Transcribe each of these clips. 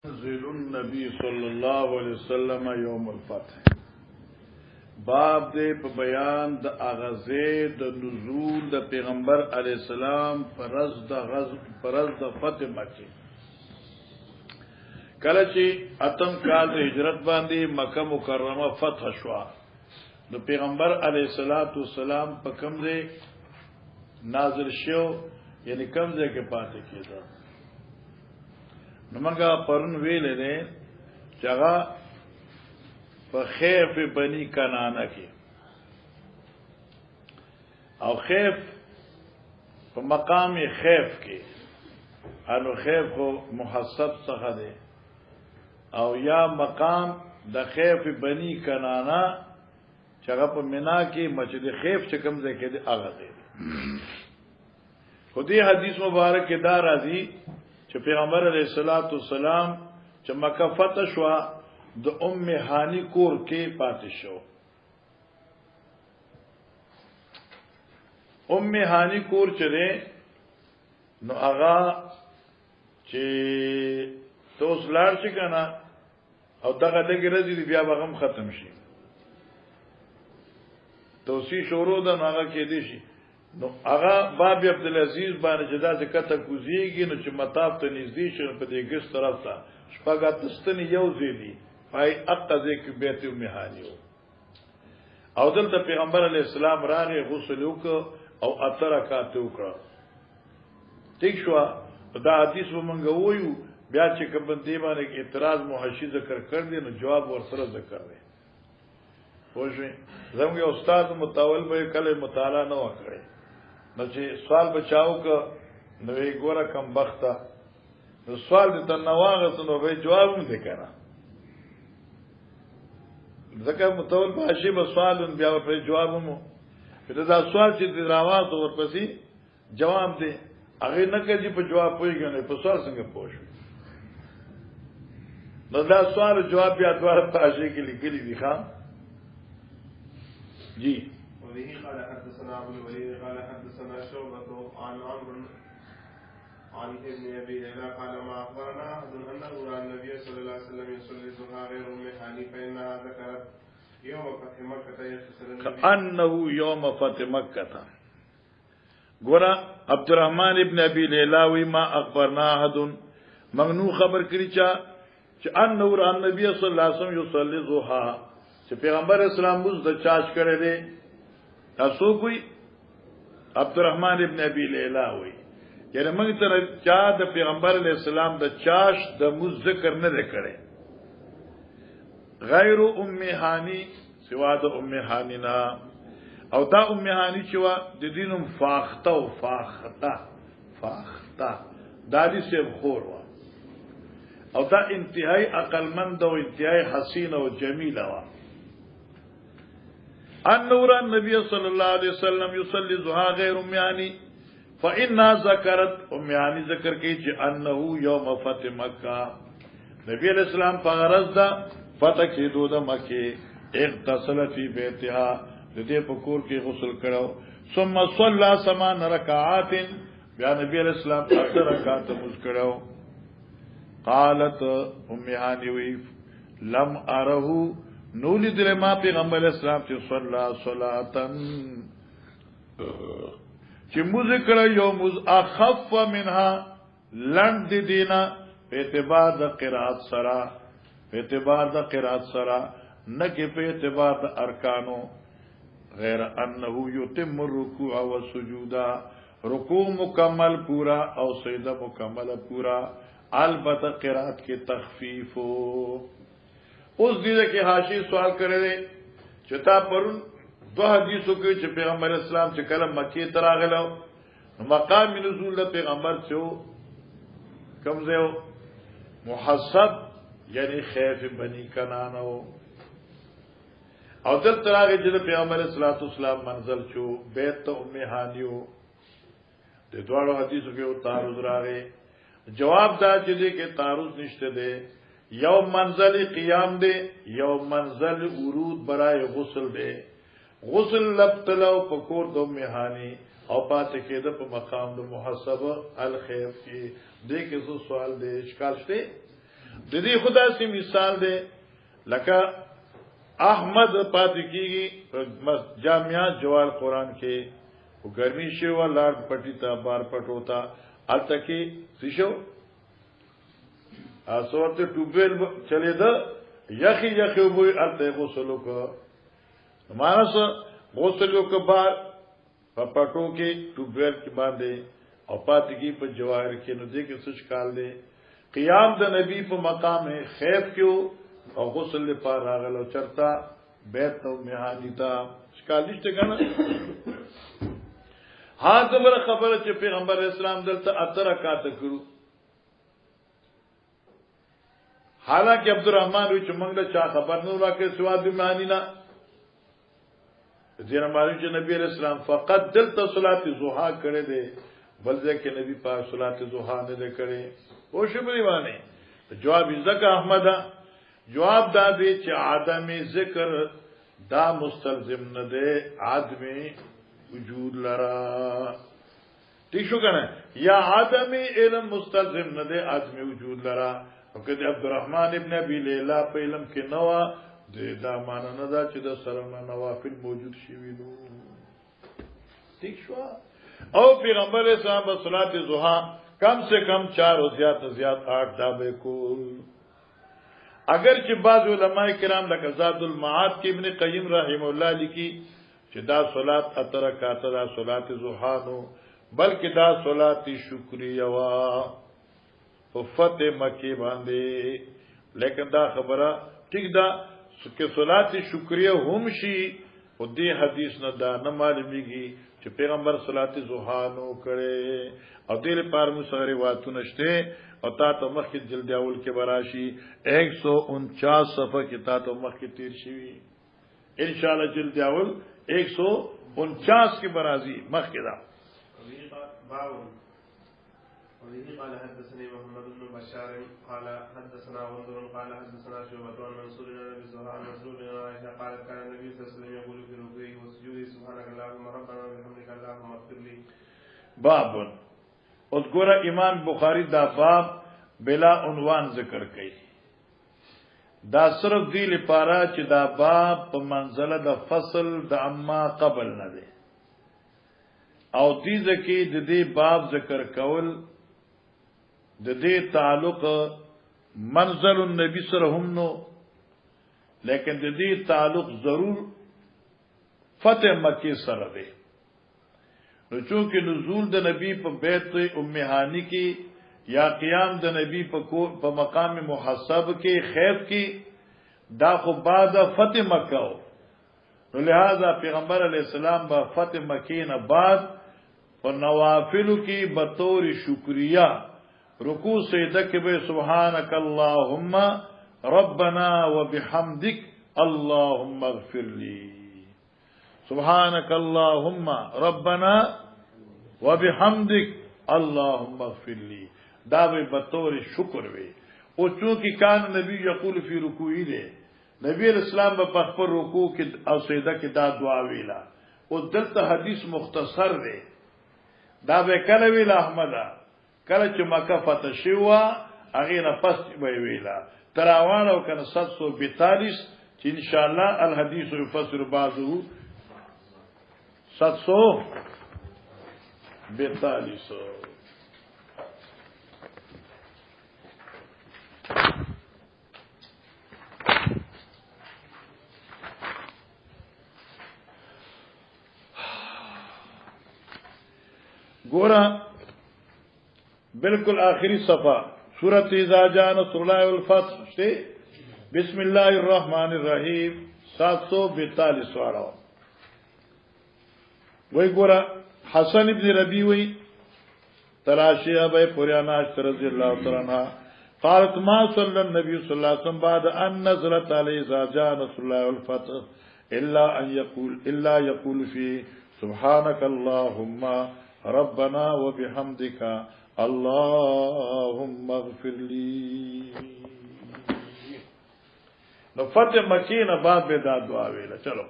نزل النبي صلی الله علیه وسلم یوم الفتح باب دې په بیان د اغازه د نزول د پیغمبر علی السلام پرز د فتح مکه کله چې اتم کال د هجرت باندې مکه مکرمه فتح شو د پیغمبر علی السلام په کوم ځای نازل شو یعنی کوم ځای کې پاتې کېده نو منګه پرون ویلې ده چې هغه په خیف بنی کنانه کې او خیف په مقام خیف کې انو خیف کو محسب څخه ده او یا مقام د خیف بنی کنانه چې هغه په مینا کې مسجد خیف چې کوم ځای کې ده هغه ده خو دې حدیث مبارک کې دا راځي چې پیغمبر علیه السلام چې مکه فتح شو د ام هانی کور کې پاتې شو ام هانی کور چې نو هغه چې توس لار شي کنه او دغه دغه رضی بیا بغم ختم شي توسی شروع ده نو هغه کې دي شي نو هغه باب عبدالعزیز باندې جدا ځکه کوزیږي نو چې مطاف ته نږدې شي په دې ګس طرف ته شپږه تستنی یو زیدي پای اقځه کې بیت مهانی او دلته پیغمبر علی السلام راغی غسل وکړ او اتر رکعات وکړه ٹھیک شو دا حدیث ومنګ وایو بیا چې کوم دی باندې اعتراض محشی ذکر کړ دي نو جواب ورسره ذکر دی پوښی زموږ استاد متول به کله مطالعه نه وکړي نو چې سوال بچاو ک نو یې ګوره کم بخته نو سوال دې ته نواغه نو به جواب هم وکړه ځکه متول باشي به سوال بیا په جواب مو په دا سوال چې دراوات ورپسې جواب دی هغه نه کوي په جواب پويږي په سوال څنګه پوښ نو دا سوال جواب بیا دوه پاشي کې لیکلي دي ښا جی وبه قال حدثنا ابو الوليد قال حدثنا شعبة عن عمرو عن ابن ابي ليلى قال ما اخبرنا احد انه راى النبي صلى الله عليه وسلم يصلي الضحى غير ام هاني فانها ذكرت يوم فتح مكه يغتسل كانه يوم فتح مكه ګورا عبد الرحمن ابن ابي ليلى وي ما اخبرنا احد مغنو خبر کړی چې انه راى النبي صلى الله عليه وسلم يصلي الضحى چې پیغمبر اسلام موږ د چاش کړی دی تاسو کوئی عبدالرحمن ابن ابي ليلى وي یعنی موږ ته چا د پیغمبر علی السلام د چاش د موږ ذکر نه کړي غیر ام هانی سوا د ام هانی نا او دا ام هانی چې وا د دینم فاخته او فاخته دا دې سیب خور وا او دا انتهائی عقلمند او انتهائی حسین او جمیل وا ان نور النبي صلى الله عليه وسلم يصلي الضحى غير ام هاني فإنها ذكرت ام هاني ذکر کی چې انه يوم فتح مکه نبی علیہ السلام په غرض دا فتح کېدو د مکه اغتسل فی بیتها د دې په کور کې غسل کړو ثم صلى 8 رکعات بیا نبی علیہ السلام 8 رکعات مز کړو قالت ام هاني وی لم اره نو لیدل ما پیغمبر اسلام چې صلاتن چې موږ کړه یو موږ اخف منها لند دینا په اعتبار د قرات سرا نه کې په اعتبار د ارکانو غیر انه یتم الرکوع والسجود رکوع مکمل پورا او سجده مکمل پورا البته قرات کې تخفیف اوس دې کې حاشی سوال کړی چې تا پرون دو حدیثو کې چې پیغمبر اسلام چې کله مکه ته راغلو مقام نزول د پیغمبر چې کوم ځای محسب یعنی خیف بنی کنانه او دل تراغه چې پیغمبر اسلام منزل شو بیت ام هانیو د دوه حدیثو کې تعارض راغی جواب دا چې دې کې تعارض نشته دی یو منزل قیام دے یو منزل ورود برای غسل دے غسل لبتلو پکور دو مہانی او پاتې کېده په مقام د محسب الخيف کې دې کې څه سوال دی اشکال شته د دې خدا سي مثال دی لکه احمد پاتې کیږي جامعہ جوال قرآن کې او ګرمي شي و لاړ پټی تا بار پټ ہوتا التکی سشو اسورته ټوبل چلے دا یخی یخی وبو الته غسل کو مانس غسل کو بار پټو کې ټوبل کې باندې او پاتې کی په جواهر کې نو دې کې څه کال دی قیام د نبی په مقام خیف کیو او غسل لپاره راغلو چرتا بیت نو میهانی تا شکالیشته کنه ها زبر خبره چې پیغمبر اسلام دلته اترکات کړو حالانکه عبدالرحمن وی چې موږ له چا خبر نه راکې سوا د معنی نه زیرا معنی چې نبی اسلام فقط دلته صلات ضحا کړې ده بل ځکه نبی پاک صلات ضحا نه کړې او شبري باندې جواب ذکر احمد جواب دا دی چې عدم ذکر دا مستلزم نه ده عدم وجود لرا ٹھیک شو کنه یا عدم علم مستلزم نه ده عدم وجود لرا او کله عبدالرحمن ابن ابي ليلى په علم کې نوا دا معنا نه دا چې د سره نوافل موجود شي وینو ٹھیک شو او پیغمبر صاحب صلات ضحا کم سے کم 4 او زیات 8 دا به کول اگر چې بعض علماء کرام لکه زاد المعاد کې ابن قیم رحم الله لیکي چې دا صلات اترکات دا صلات ضحا نو بلکې دا صلات شکریه وا په فتح مکی باندې لیکن دا خبره ټیک ده چې صلات شکریه هم شي او دې حدیث نه دا نه معلومیږي چې پیغمبر صلات ضحا نو کړي او دې لپاره مسغری واتونه شته او تا ته مخکې جلد اول کې براشي 149 صفحه کې تا ته مخکې تیر شي ان شاء الله جلد اول 149 کې برازي مخکې دا وبه قال حدثني محمد بن بشار قال حدثنا وندر قال حدثنا شعبة عن منصور بن ابي زهراء عن مسروق بن عائشة قالت كان النبي صلى الله عليه وسلم يقول في ركوعه وسجوده سبحانك اللهم ربنا وبحمدك اللهم اغفر لي. باب اذكر امام بخاری دا باب بلا عنوان ذکر کړي دا صرف دی لپاره چې دا باب په منزله د فصل د اما قبل نه دی او دې ځکه د دې باب ذکر کول د دې تعلق منزل النبي سره هم نو لیکن د دې تعلق ضرور فتح مکی سره دی نو چونکه نزول د نبی په بیت ام هانی کې یا قیام د نبی په مقام محسب کې خیف کې دا خو بعد فتح مکه نو لہذا پیغمبر علیہ السلام با فتح مکی نه بعد په نوافل کې بطور شکریہ رکوع سجدہ کې به سبحانك اللهم ربنا وبحمدك اللهم اغفر لي سبحانك اللهم ربنا وبحمدك اللهم اغفر لي دا به بطور شکر وي او چونکی کان نبی یقول فی رکوعی دے نبی اسلام په خپل رکوع کې او سجده کې دا دعا ویلا او دلته حدیث مختصر دی دا به کله ویلا احمد کله چې مکه فتح شو هغه نه پس به ویلا تراوانو کنه 742 چې ان شاء الله الحديث يفسر بعضه 742 گورا بالکل آخری صفحہ سورۃ اذا جاء نصر الله والفتح سے بسم اللہ الرحمن الرحیم 742 والا وہی گورا حسن ابن ربی وہی تراشی ابی پریانا رضی اللہ تعالی عنہ قالت ما صلی النبی صلی اللہ علیہ وسلم بعد ان نزلت علی اذا جاء نصر الله والفتح الا يقول فی سبحانك اللهم ربنا وبحمدك اللهم اغفر لي. نو فتح مکین بعد به دا دعا ویلا. چلو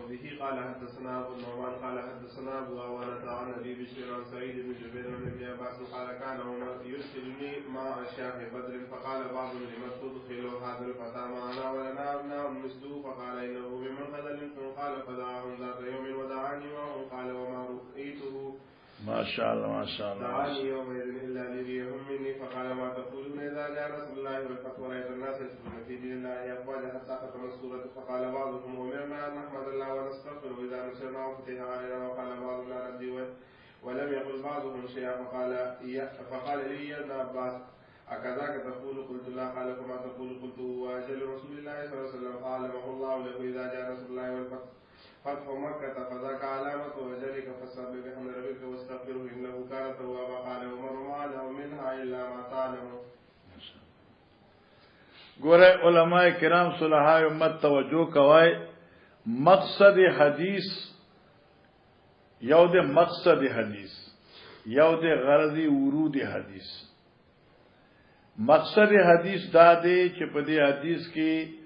وبه قال حدثنا ابو النعمان قال حدثنا ابو عوانة عن ابي بشر عن سعيد بن جبير عن ابن عباس قال كان عمر يرسلني مع اشياخ بدر فقال بعضهم لمن تدخل هذا الفتى معنا ولنا ابناء مثله فقال انه بمن خذلتم قال فدعاهم ذات يوم ودعاني معهم قال وما رأيته ما شاء الله ما شاء الله دعاني يومئذ الا ليريهم مني فقال ما تقولون اذا جاء رسول الله والفتح ورايت الناس يدخلون في دين الله افواجا حتى ختم السوره فقال بعضهم امرنا ان نحمد الله ونستغفره اذا نصرنا وفتح علينا وقال بعضنا نبدي ولم يقل بعضهم شيئا فقال لي يا ابن عباس أكذاك تقول قلت لا قال كما تقول قلت واجل رسول الله صلى الله عليه وسلم فعلمه الله له اذا جاء رسول الله والفتح فتح مكة فذاك علامة وذلك فسبح بحمد ربك واستغفره إنه كان توابا قال عمر ما علم منها إلا ما تعلم. ګوره علماء کرام صلحای امت توجه کوي مقصد حدیث یو د مقصد حدیث یو د غرضی ورود حدیث. مقصد حدیث دا دی چې په دې حدیث کې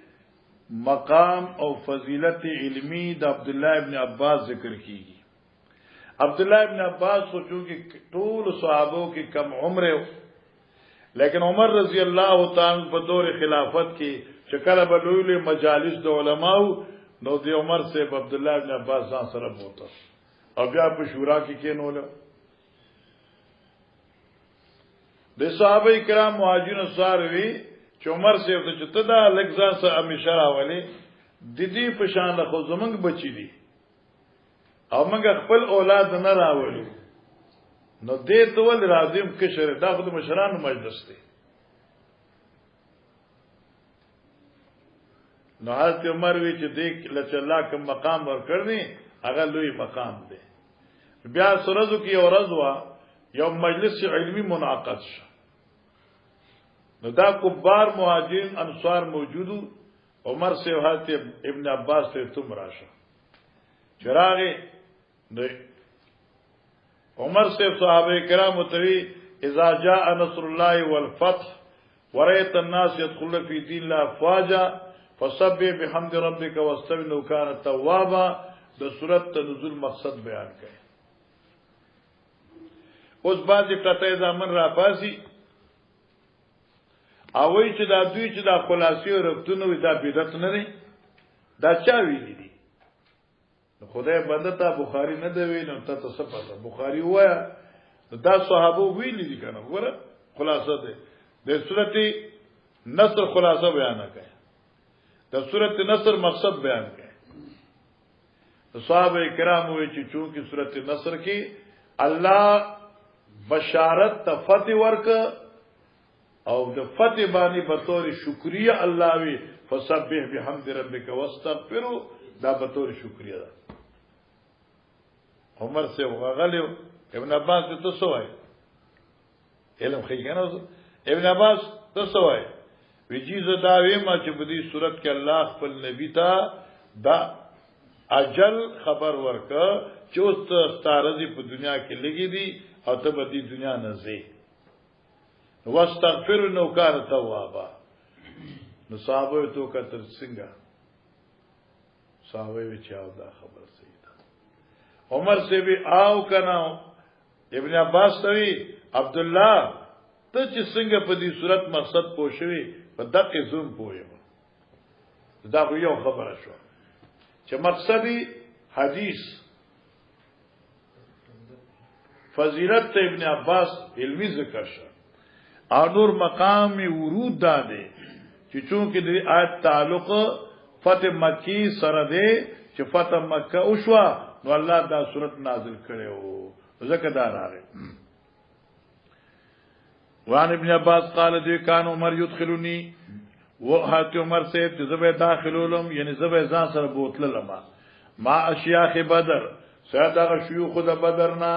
مقام او فضیلت علمی د عبد الله ابن عباس ذکر کیږي. عبد الله ابن عباس سوچو کہ ټول صحابو کې کم عمر لیکن عمر رضی الله تعالی په دور خلافت کې شکل بلوی مجالس د علماو نو د عمر سے عبد الله ابن عباس ځان سره بوته او بیا په شورا کې کېنول. د صحابه کرام مهاجرین انصار وی چې عمر سے ته چې تدا لګزان سره همیشه راولي د دې په شان له خو زمنګ بچی دي او موږ خپل اولاد نه راولو نو دې ته ول راځم کشر دا خو د مشرانو مجلس دی. نو حضرت عمر وی چې دې لچ الله کوم مقام ور کړنی هغه لوی مقام دی. بیا سرزو کې اورزوا یو مجلس علمی منعقد شو نو دا کبار مهاجرین انصار موجودو عمر سے حضرت ابن عباس سے تم راشه چراغ عمر سے صحابہ کرام توی اذا جاء نصر الله والفتح ورأيت الناس يدخلون في دين الله افواجا فسبح بحمد ربك واستغفر انه كان توابا. د سورۃ نزول مقصد بیان کړي. اوس بعضی قطعه ځامن را پاسي اوی چې دا دوی چې دا خلاصي ورته دا بدعت نه دي دا چا ویلي دي. خدای بنده ته بخاری نه دی ویل نو ته څه پته بخاری وایا دا صحابه ویلي دي کنه. ګوره خلاصه ده د سورته نصر خلاصه بیان کړي د سورته نصر مقصد بیان کړي. صحابه کرام وی چې چونکی سورته نصر کې الله بشارت ته فتح ورک او د فتح باندې په تور شکریا الله وی فسبح بحمد ربک واستغفره دا په تور شکریا ده. عمر سے وغلو ابن عباس ته سوای علم خیګنه ابن عباس ته سوای ویجیز دا ویما چې په دې صورت کې الله خپل نبی ته دا اجل خبر ورکا چې اوس ستارځي په دنیا کې لګي دي او ته په دې دنیا نه ځي واستغفر انه كان توابا. نو صحابه تو کتر څنګه صحابه وی چاو دا خبر صحیح ده. عمر سے بھی آو کنا ابن عباس توی عبد الله ته چې څنګه په دې صورت مقصد پوښوي په دقه زوم پویم دا یو خبره شو چې مقصدی حدیث فضیلت ابن عباس علمی ذکر شو انور مقام ورود داده چې چونکه د آیت تعلق فتح مکی سره ده چې فتح مکه او شو نو الله دا صورت نازل کړو ځکه دا راغی. وان ابن عباس قال دی کان عمر يدخلني وحضرت عمر سے زبه داخلولم یعنی زبه ځان سره بوتللم ما اشیاخ بدر ساده شيوخ د بدرنا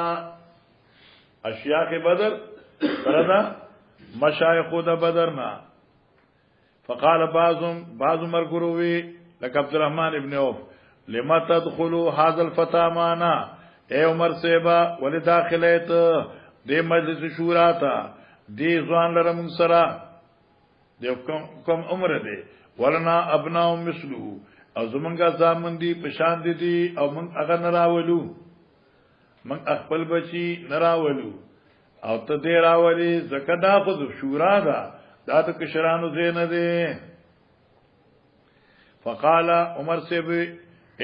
اشیاخ بدر سره مشایخ د بدرنا. فقال بعض مرغروي لك عبد الرحمن ابن عوف لما تدخلوا هذا الفتى معنا اے عمر صاحبہ ولې داخلیت دې مجلس شورا ته دې ځوان لرم سره دې کوم عمر دې ولنا ابناء مثلو او زمونږه ځامن دي پشان دي او موږ هغه نراولو موږ خپل بچي نراولو او ته دې راولي زکه دا خود شورا ده دا د کشرانو زین ده. فقال عمر سے بھی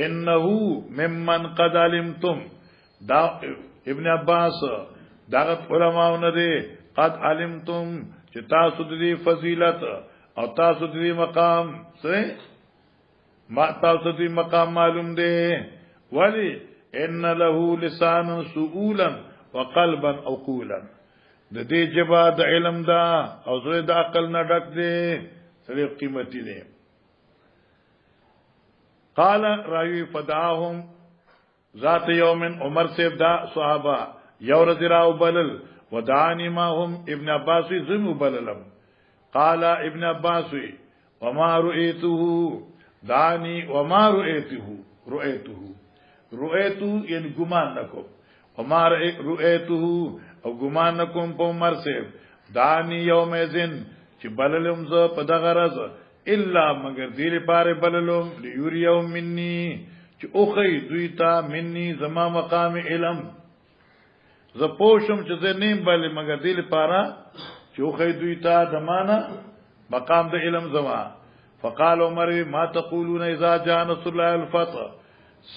انه ممن قد علمتم دا ابن عباس داغت علماء نه دي قد علمتم چې تاسو دې فضیلت او تاسو دې مقام سره ما تاسو دې مقام معلوم دي ولی ان له لسان سؤولا وقلبا عقولا د دې جبا د علم دا او زړه د عقل نه ډک دي سره قیمتي دي. قال راوی فداهم ذات یوم عمر سے ابدا صحابہ یورز راو بلل ودعانی ما هم ابن عباس زم بللم. قال ابن عباس وما رؤيته دانی وما رؤيته یعنی گمان نکو وما رؤيته او گمان نکوم په عمر سے دانی یوم ذن چې بللم ز په دغه غرض الا مگر دیر پاره بللم لیوریو منی چې اوخی دویتا منی زما مقام علم ز پوشم چې زنیم بل مگر دیر پاره چې اوخی دویتا دمانه مقام د علم زما. فقال عمر ما تقولون اذا جاء نصر الله الفتح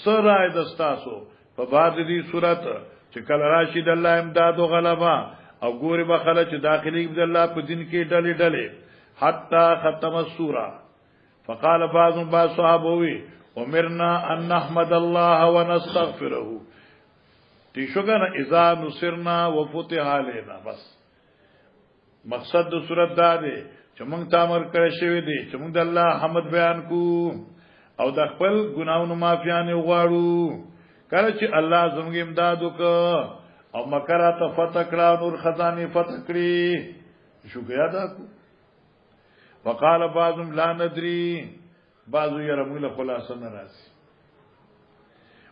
سرای دستاسو په بعد دې صورت چې کله راشد الله امداد او غلبا او ګوري بخله چې داخلي عبد الله په دین کې ډلې ډلې حتى ختم السوره. فقال بعض صحابه امرنا ان نحمد الله ونستغفره تشوغنا اذا نصرنا وفتح علينا. بس مقصد د سورۃ دا دی چې موږ تامر کړی شوی دی چې موږ د الله حمد بیان کو او د خپل ګناونو معافیانه غواړو. کله چې الله زموږ امداد وکړ او مکرات فتح کړه نور خزانه فتح کړی شکر ادا کو. وقال بعضهم لا ندري بعضو يرمون خلاصه ناراضي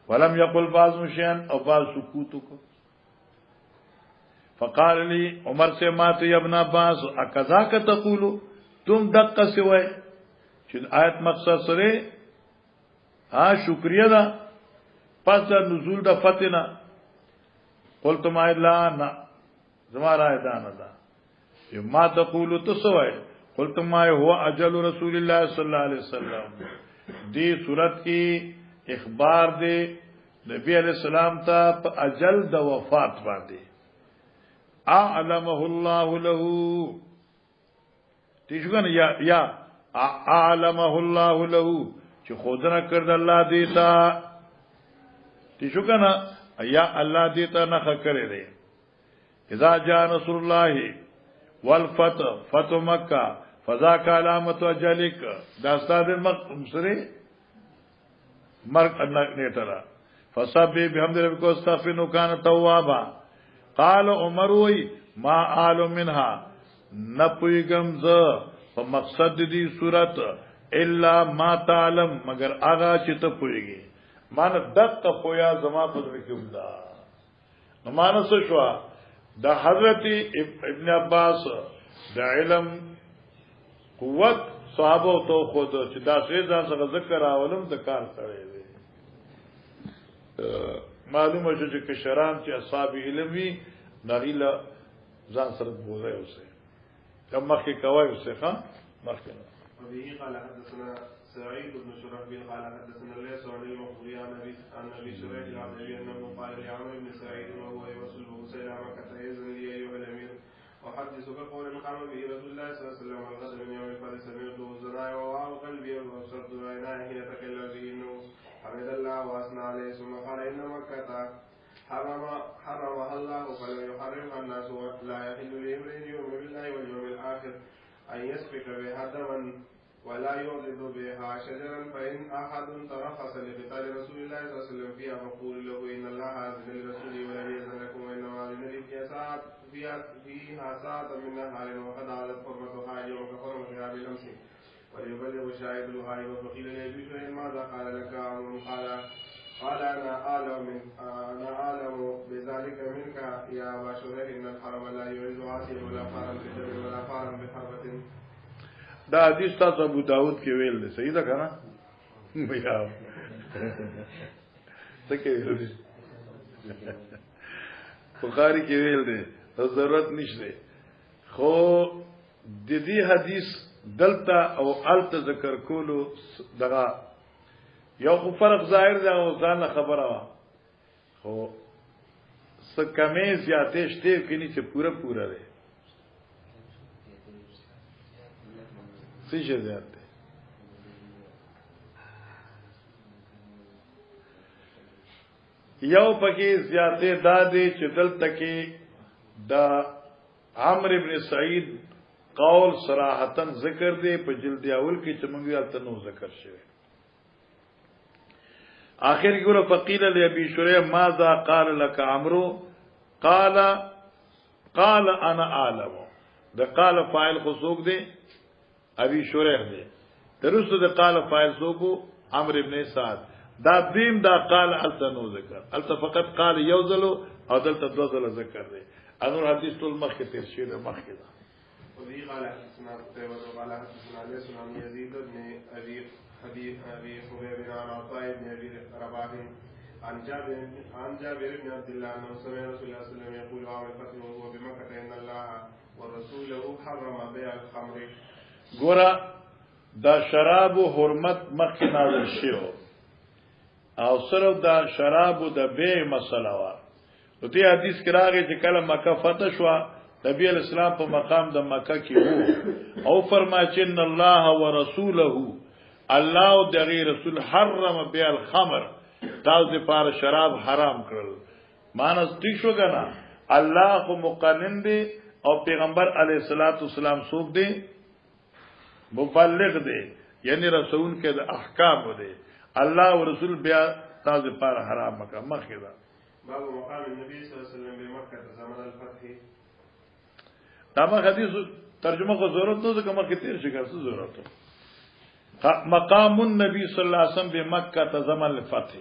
ولم يقل بعضهم شيئا او بعض سكوت. فقال لي عمر سے مات يا ابن عباس اكذاك تقول تم دقه سوى چې آیت مقصد سره شکریہ دا پس نزول د فتنه قلت ما لا نا زمارا ایدان دا ما تقول تسوى قلت ما هو اجل رسول الله صلی الله علیه وسلم دی صورت کی اخبار دے نبی علیہ السلام تا په اجل د وفات باندې اعلمه الله له تیشګن یا اعلمه الله له چې خودنه کړد الله دیتا تیشګن یا الله دیتا نه کړی دی. اذا جاء نصر الله والفتح فتح مکہ فذاك علامت اجلک دا استاد مصری مرق نیټرا فسبح بحمد ربک واستغفر كان توابا. قال عمر وی ما آل منها نپویگم ز په مقصد دی صورت الا ما تعلم مگر آغا چې ته پویږي مان دقه پویا زما پدری کوم دا مانس شو د حضرت ابن عباس د علم قوت صحابه تو خود چې دا څه ځان سره ذکر اولم د کار سره دی. معلومه شو چې کشران چې اصحاب علم وی نغیلا ځان سره بوزي اوسه کم مخکې کوي اوسه ښا مخکې. وبه قال حدثنا سعيد بن شرحبيل قال حدثنا ليس عن المقبري عن ابي شريح العبدي انه قال لعمرو بن سعيد وهو يوصل بوسيل مكه يزن لي ايها الامير احدثك قولا قام به رسول الله صلى الله عليه وسلم الغد من يوم الفرس سمعته زراعي ووعى قلبي وابصرت عيناه حين تكلم به انه حمد الله واثنى عليه ثم قال ان مكه حرمها الله فلم يحرمها الناس لا يحل لامرئ يؤمن بالله واليوم الاخر ان يسفك بها دما ولا يعضد بها شجرا فان احد ترخص لقتال رسول الله صلى الله عليه وسلم فيها فقول له ان الله اذن لرسوله ولم يأذن لكم وانما اذن لي فيها ساعه من نهار وقد عادت حرمتها اليوم كحرمتها بالامس وليبلغ الشاهد الغائب. فقيل لابي شريح ماذا قال لك عمرو؟ قال انا اعلم بذلك منك يا ابا شريح ان الحرم لا يعز عاصيا ولا فارا بدم ولا فارا بحربه. دا حدیث تاسو ابو داود کې ویل دی صحیح ده کنه بیا څه ویل دي بخاری کې ویل دي ضرورت نشته خو د دې حدیث دلته او الته ذکر کولو دغه یو خو فرق ظاهر دی او ځان خبره وا خو څه کمې زیاتې شته کینی چې پورا دی څه شي زیات دی یو پکې زیاتې دادې چې دلته کې دا عمرو ابن سعید قول صراحتا ذکر دی په جلد اول کې چې موږ یې تنو ذکر شوی آخر کې ګوره فقیل لابي شریح ماذا قال لك عمرو قال انا اعلم د قال فاعل خصوص دی ابي شریح دی درسته د قال فاعل سوبو عمرو ابن سعد دا دیم دا قال التنو ذکر الت فقط قال یوزلو او دلته دوزل ذکر دی انور حدیث ټول مخکې تیر شوی د مخکې دا وفي قال حدثنا قتيبة قال حدثنا ليس عن يزيد بن ابي حبيب عن عطاء بن ابي رباح عن جابر بن عبد الله انه سمع رسول الله صلى الله عليه وسلم يقول عام الفتح وهو بمكة ان الله ورسوله حرم بيع الخمر. ګورا دا شراب حرمت مخکې نازل شوی او صرف دا شراب د بیع مسله وا نو دې حدیث کې راغی چې کله مکه فتح شو نبی اسلام په مقام د مکه کې وو او فرمایي چې ان الله ورسوله الله او دغه رسول حرم بیع الخمر تاسو لپاره شراب حرام کړل مانس ټیک شو کنه الله خو مقنن دی او پیغمبر علیه الصلاۃ والسلام څوک دی مبلغ دی یعنی رسول کې د احکام دی الله او رسول بیا تاسو لپاره حرام مکه مخه دا باب مقام النبي صلی الله علیه وسلم بمکه زمان الفتح دا ما حدیث ترجمه کو ضرورت نو ځکه مخکې تیر شي ګرځو ضرورت مقام النبي صلی الله علیه وسلم بمکه زمان الفتح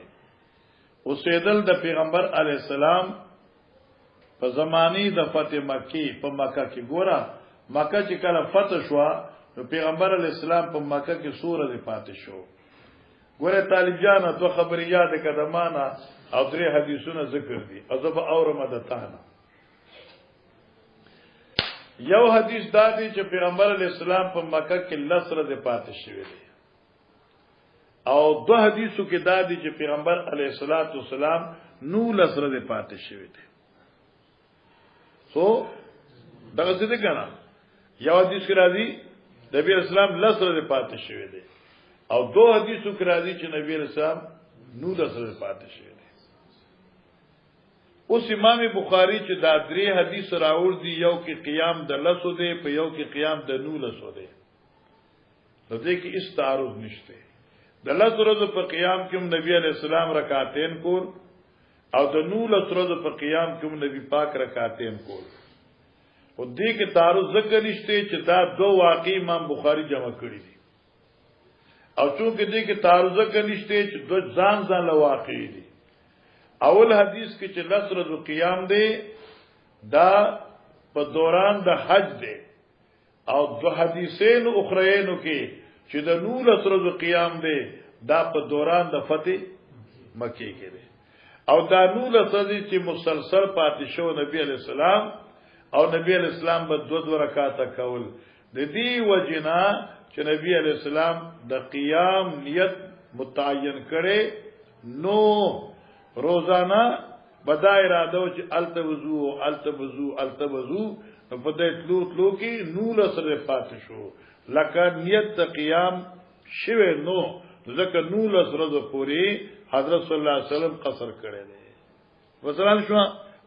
اوسېدل د پیغمبر علی السلام په زمانی د فتح مکی په مکه کې ګوره مکه چې کله فتح شو نو پیغمبر علی السلام په مکه کې سورہ پاتې شو ګوره طالب جان تو خبرې یاد کدمانه او درې حدیثونه ذکر دي ازب اورم د تانه یو حدیث دا دی چې پیغمبر علی السلام په مکه کې لسره د پاتې شوی دی او دو حدیثو کې دا دی چې پیغمبر علیه الصلاۃ والسلام نو لسره د پاتې شوی دی سو دا څه دي کنه یو حدیث کې راځي نبی اسلام لسره د پاتې شوی دی او دو حدیثو کې راځي چې نبی اسلام نو لسره د پاتې شوی دی اوس امام بخاری چې دا درې حدیث راوړ دي یو کې قیام د لسو دی په یو کې قیام د نو لسو دی نو دې کې هیڅ تعارض نشته د لس ورځې په قیام کې نبی علیہ السلام رکعتین کول او د نو لس ورځې په قیام کې نبی پاک رکعتین کول او دې کې تعارض ذکر نشته چې دا دو واقع امام بخاری جمع کړی دي او چونکه دې کې تعارض ذکر نشته چې دو ځان له واقع دي اول حدیث کې چې لس ورځې قیام دی دا په دوران د حج دی او دو حدیثین اخرین کې چې د نو لس ورځې قیام دی دا په دوران د فتح مکه کې دی او دا نو لس ورځې چې مسلسل پاتې شو نبی علیہ السلام او نبی علیہ السلام به دو رکعاته کول د دې وجنا چې نبی علیہ السلام د قیام نیت متعین کړي نو روزانه بدا اراده چې التوضو په دې تلو کې نو لس ورځې پاتې شو لکه نیت د قیام شوه نو ځکه نو لس ورځې پوری حضرت صلی الله علیه وسلم قصر کړی دی وصلان شو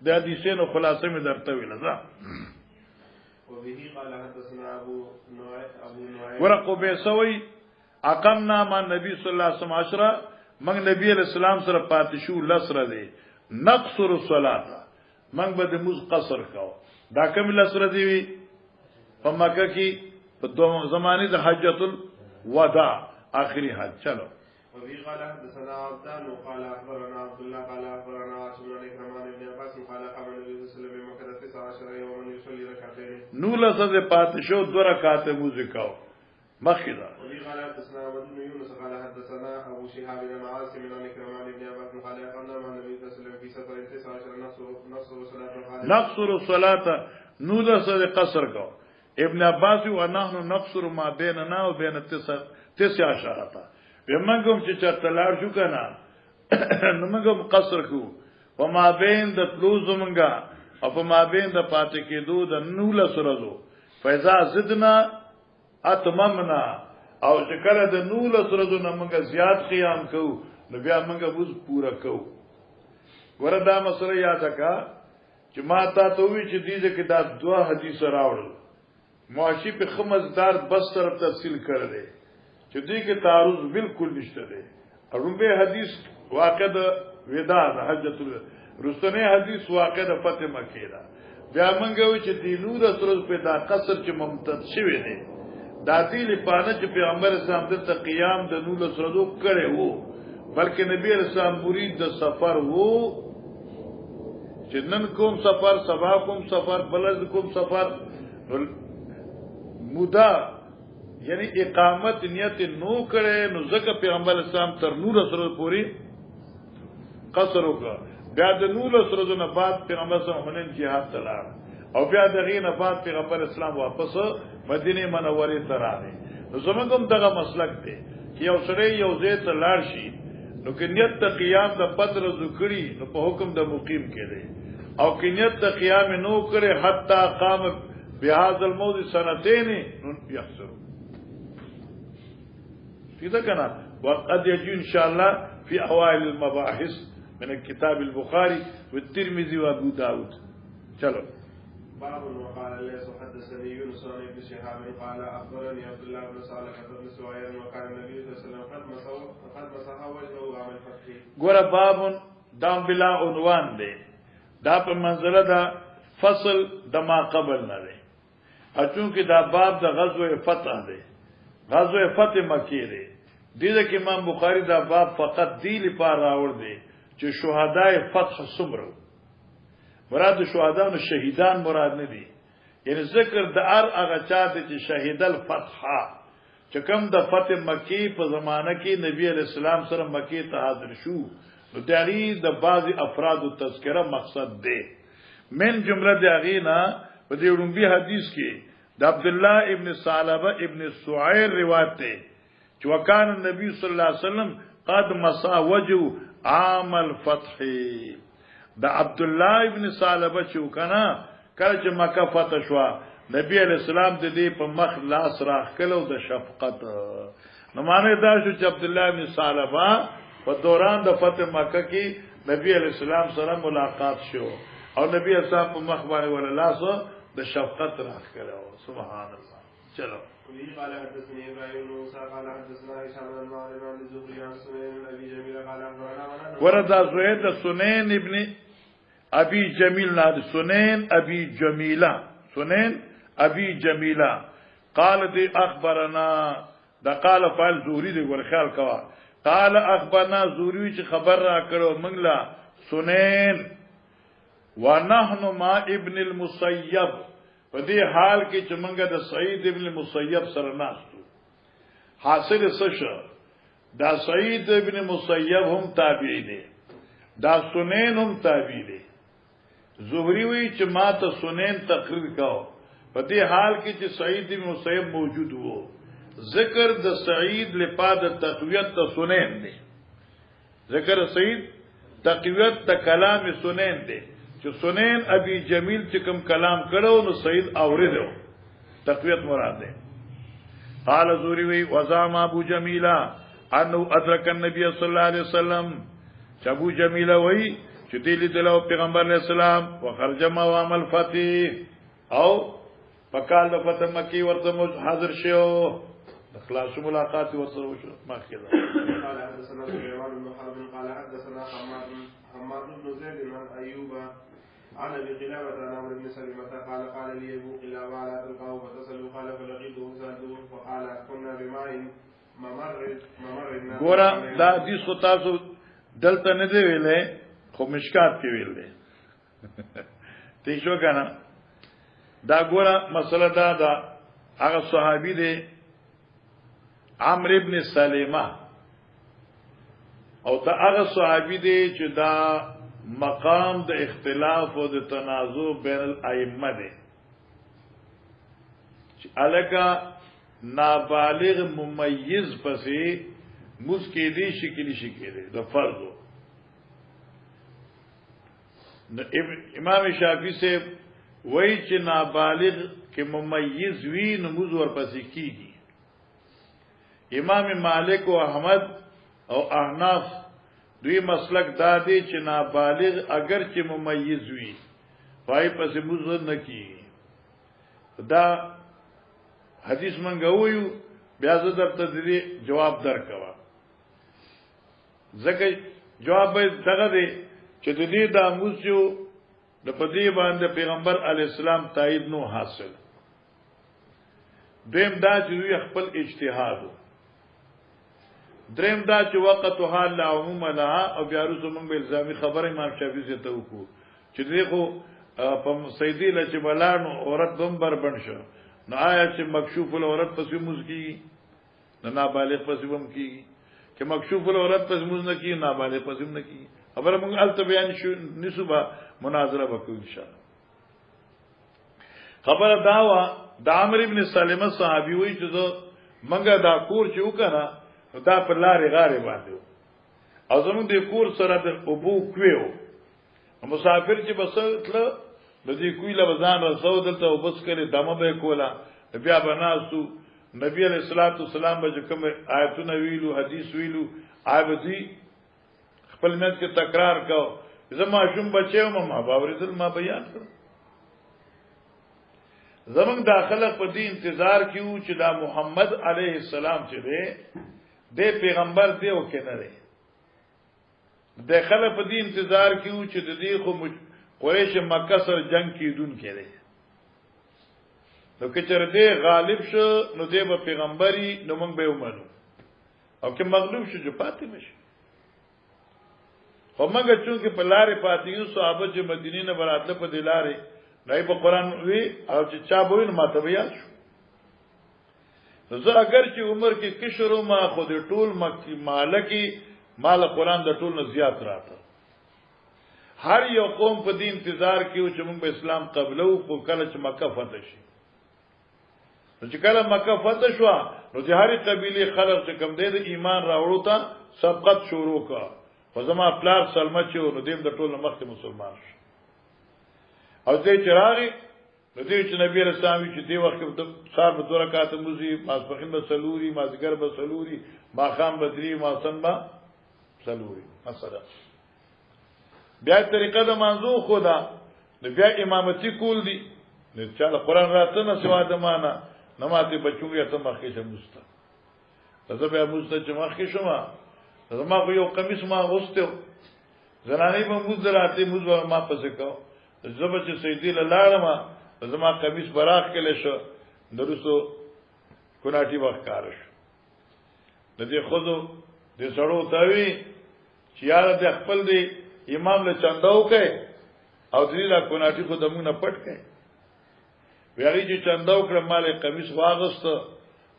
د حدیثونو خلاصه می درته ویل دا وبه قال حدثنا ابو نعيم ورقو به سوي اقمنا مع نبی صلی الله علیه وسلم 10 من نبی علیہ السلام سره پاتې شو لسره دی نقصر الصلاه من به د موز قصر کاو دا کوم لسره دی په مکه کې په دوه زمانه د حجۃ الوداع اخري حج چلو وفي قال حدثنا عبدان قال اخبرنا عبد الله قال اخبرنا عاصم بن كرمان بن عباس قال قام النبي صلى الله عليه وسلم بمكة 19 يوما يصلي ركعتين نو لسه پات شو 2 رکعات موزیکاو مخدا وفي قال حدثنا عبد بن يونس قال حدثنا ابو شهاب بن عاصم عن كرمان بن ابي قال قلنا مع النبي صلى الله عليه وسلم في سفر 19 نصر وصلاه قال نقصر الصلاه نودس قصر کو ابن عباس ونحن نقصر ما بيننا وبين 19 ومنګم چې چرتلار شو کنه نمګم قصر کو وما بين د تلوزمنګا او ما بين د پاتې کېدو د 19 ورځو فیضا زدنا اتممنا او چې کله د 19 ورځو نمګه زیات قیام کو نو بیا موږ وز پورا کو وردا مسله یاد کا چې ما تا ته وی چې دې کې دا دوه حدیث راوړل معاشی په خمسدار بس طرف تفصیل کړل چې دې کې تعارض بالکل نشته دی ارومبه حدیث واقع د ودا د حجۃ رستنه حدیث واقع د فتح مکه دا بیا موږ وی چې دې نور سره په دا قصر چې ممتد شوی دی دا دې لپاره چې پیغمبر اسلام د قیام د نور سره کړي وو بلکې نبی اسلام مرید د سفر وو جنن کوم سفر سبا کوم سفر بلد کوم سفر مودا یعنی اقامت نیت نو کرے نو زکه پیغمبر اسلام تر نور سره پوری قصر وکړه بیا د نور سره نه بعد پیغمبر اسلام هنن jihad تلار او بیا دغه نه بعد پیغمبر اسلام واپس مدینه منوره ته راغی نو زموږ دغه مسلک دی چې یو سره یو ځای ته لاړ شي نو کنیت ته قیام د پدر ذکری نو په حکم د مقیم کړي او کنیت ته قیام نو کړي حتا قام بهذا الموضع سنتين يحصر كده كان وقد يجي ان شاء الله في اوائل المباحث من الكتاب البخاري والترمذي وابو داود چلو باب وقال ليس حدثني يونس بن شهاب قال اخبرني عبد الله بن صالح بن سوير وكان النبي صلى الله عليه وسلم قد مسح وجهه عام الفتح ګور باب دام بلا عنوان دی دا په منزله دا فصل د ما قبل نه دی اچونکه دا باب د غزوه فتح دی غزوه فتح مکی دی دغه کې امام بخاری دا باب فقط دی لپاره راوړ دی چې شهداء فتح سمرو مراد شهدا نو شهیدان مراد نه دي یعنی ذکر د هغه چا چې شهید الفتح چې کوم د فتح مکی په زمانه کې نبی علیہ السلام سره مکی ته حاضر شو نو دغه د بعضی افراد او تذکرہ مقصد دی من جمله دغینا په دې وړومبي حدیث کې د عبد الله ابن ثعلبه ابن سعير روایت ده چې وکانه نبی صلی الله علیه وسلم قد مسا وجه عام الفتح د عبد الله ابن ثعلبه چې وکنا کله چې مکه فتح شو نبی علیہ السلام د دې په مخ لاس راخ کلو د شفقت نو معنی دا شو چې عبد الله ابن ثعلبه په دوران د فتح مکه کې نبی علیہ السلام سره ملاقات شو او نبی اسلام په مخ باندې ول لاس د شفقت راخ کلو سبحان الله چلو قال حدثني ابراهيم بن موسى قال حدثنا هشام بن معاذ عن الزهري عن سنين بن ابي جميل قال اخبرنا ورد زهيد سنين ابن ابي جميل ناد سنين ابي جميله سنين ابي جميله قال دي اخبرنا دا قال فعل زهري دي ور خیال کوا قال اخبرنا زهري چې خبر را کړو منګلا سنين ونحن مع ابن المسيب په دې حال کې چې موږ د سعید ابن مسیب سره ناستو حاصل څه دا سعید ابن مسیب هم تابعی دی دا سنین هم تابعی دی زهری وی چې ما ته سنین تقریر کاو په دې حال کې چې سعید ابن مسیب موجود وو ذکر د سعید لپاره تقویت د سنین دی ذکر سعید تقویت د کلام سنین دی چې سنین ابي جمیل چې کوم کلام کړو نو سید اوریدو تقویت مراد ده قال زوري وی وزام ابو جمیلا انه ادرک النبي صلی الله علیه وسلم چې ابو جمیلا وی چې دلی دلو پیغمبر علیہ السلام وخرج ما عمل فتح او پکال د فتح مکی ورته حاضر شو اخلاص ملاقات ورسره وشو مخکې قال حدثنا سليمان بن حرب قال حدثنا حماد بن زيد عن ايوب عن ابي قلابه عن عمرو بن سلمة قال قال لي ابو قلابه على تلقاه فتصلوا قال فلقيته سالته فقال كنا بماء ممر ګورا دا حدیث خو تاسو دلته نه دی ویلې خو مشکات کې ویل دی ته شو کنه دا ګورا مسله دا هغه صحابي دی عمرو ابن سلمہ او دا هغه صحابي دی چې دا مقام د اختلاف او د تنازع بین الائمه دی چې الګه نابالغ ممیز پسې مسکی دی شکلی شکلی د فرض امام شافعی سے وای چې نابالغ کې ممیز وی نماز ورپسې کیږي امام مالک او احمد او احناف دوی مسلک دا دی چې نابالغ اگر چې ممیز وی پای پسې مزور نه کیږي دا حدیث منګه ویو بیا زه درته دې جواب درکوا ځکه جواب دغه دی چې د دې د موسیو د پدې باندې پیغمبر علی السلام تایید نو حاصل دیم دا چې وی خپل اجتهاد دریم دا چې وقت حال لا عموم لها او بیا رسو موږ به الزامي خبره امام شافعي سے ته وکړو چې دې خو په سیدی لچ بلانو عورت بمبر بن شو نو آیا چې مکشوف العورت پسې موږ کی نه نابالغ پسې هم کی چې مکشوف العورت پسې موږ نه کی نابالغ پسې هم نه کی خبره موږ الته بیان شو نسبه مناظره وکړو ان شاء الله خبره داوا د عمرو ابن سلمہ صحابي وی چې منګه دا کور چې وکړه دا په لارې غارې باندې او زموږ د کور سره د ابو کویو مسافر چې بس تل د دې کوی له ځان رسول دلته وبس کړي دمه به کولا بیا بناسو نبی علیہ الصلوۃ والسلام به کوم آیتونه ویلو حدیث ویلو عابدی خپل مت کې تکرار کو زما شوم بچو ما باورېدل ما بیان کړ زمنګ داخله په دې انتظار کیو چې دا محمد علیه السلام چې دی د پیغمبر دی او کنه دی داخله په دې انتظار کیو چې د دې خو قریش مکه سره جنگ کیدون کړي نو که چر دې غالب شو نو دې به پیغمبري نو موږ به ومنو او که مغلوب شو جو پاتې نشي خو موږ چې په لارې پاتې یو صحابه چې مدینه نه براتله په دلارې دای په قران وی او چې چا بوین ماته بیا شو زه اگر چې عمر کې کشرو ما خود ټول مکی مالکی مال قران د ټول نه زیات راته هر یو قوم په دې انتظار کې چې موږ به اسلام قبلو په کله چې مکه فتح شي نو چې کله مکه فتح شو نو د هرې قبيله خلک چې کوم دې د ایمان راوړو ته سبقت شروع کا خو زما پلار سلمہ چې نو دیم د ټول مخکې مسلمان شو او دې چراغي نو دې چې نبی رسول الله چې دې وخت په صاحب 2 رکعات موزي ماسپخین به سلوري مازګر به سلوري ماخام بدري ماسن به سلوري مثلا بیا طریقه د منځو خدا نو بیا امامتي کول دي نو چې قرآن راته نه سوا د معنا نماته بچوږي ته مخکې شه مستا زه بیا مستا چې مخکې شوم زما خو یو قمیص ما غوسته زنانه به موږ راته موږ ما پسې کو زبر چې سیدی لاړم زما قمیص براخ کله شو درسو کوناټي وکړ شو د دې خودو د سړو تاوی چې یار د خپل دی امام له چنداو کوي او دې لا کوناټي خو دمونه پټ کوي ویری چې چنداو کړ مال قمیص واغست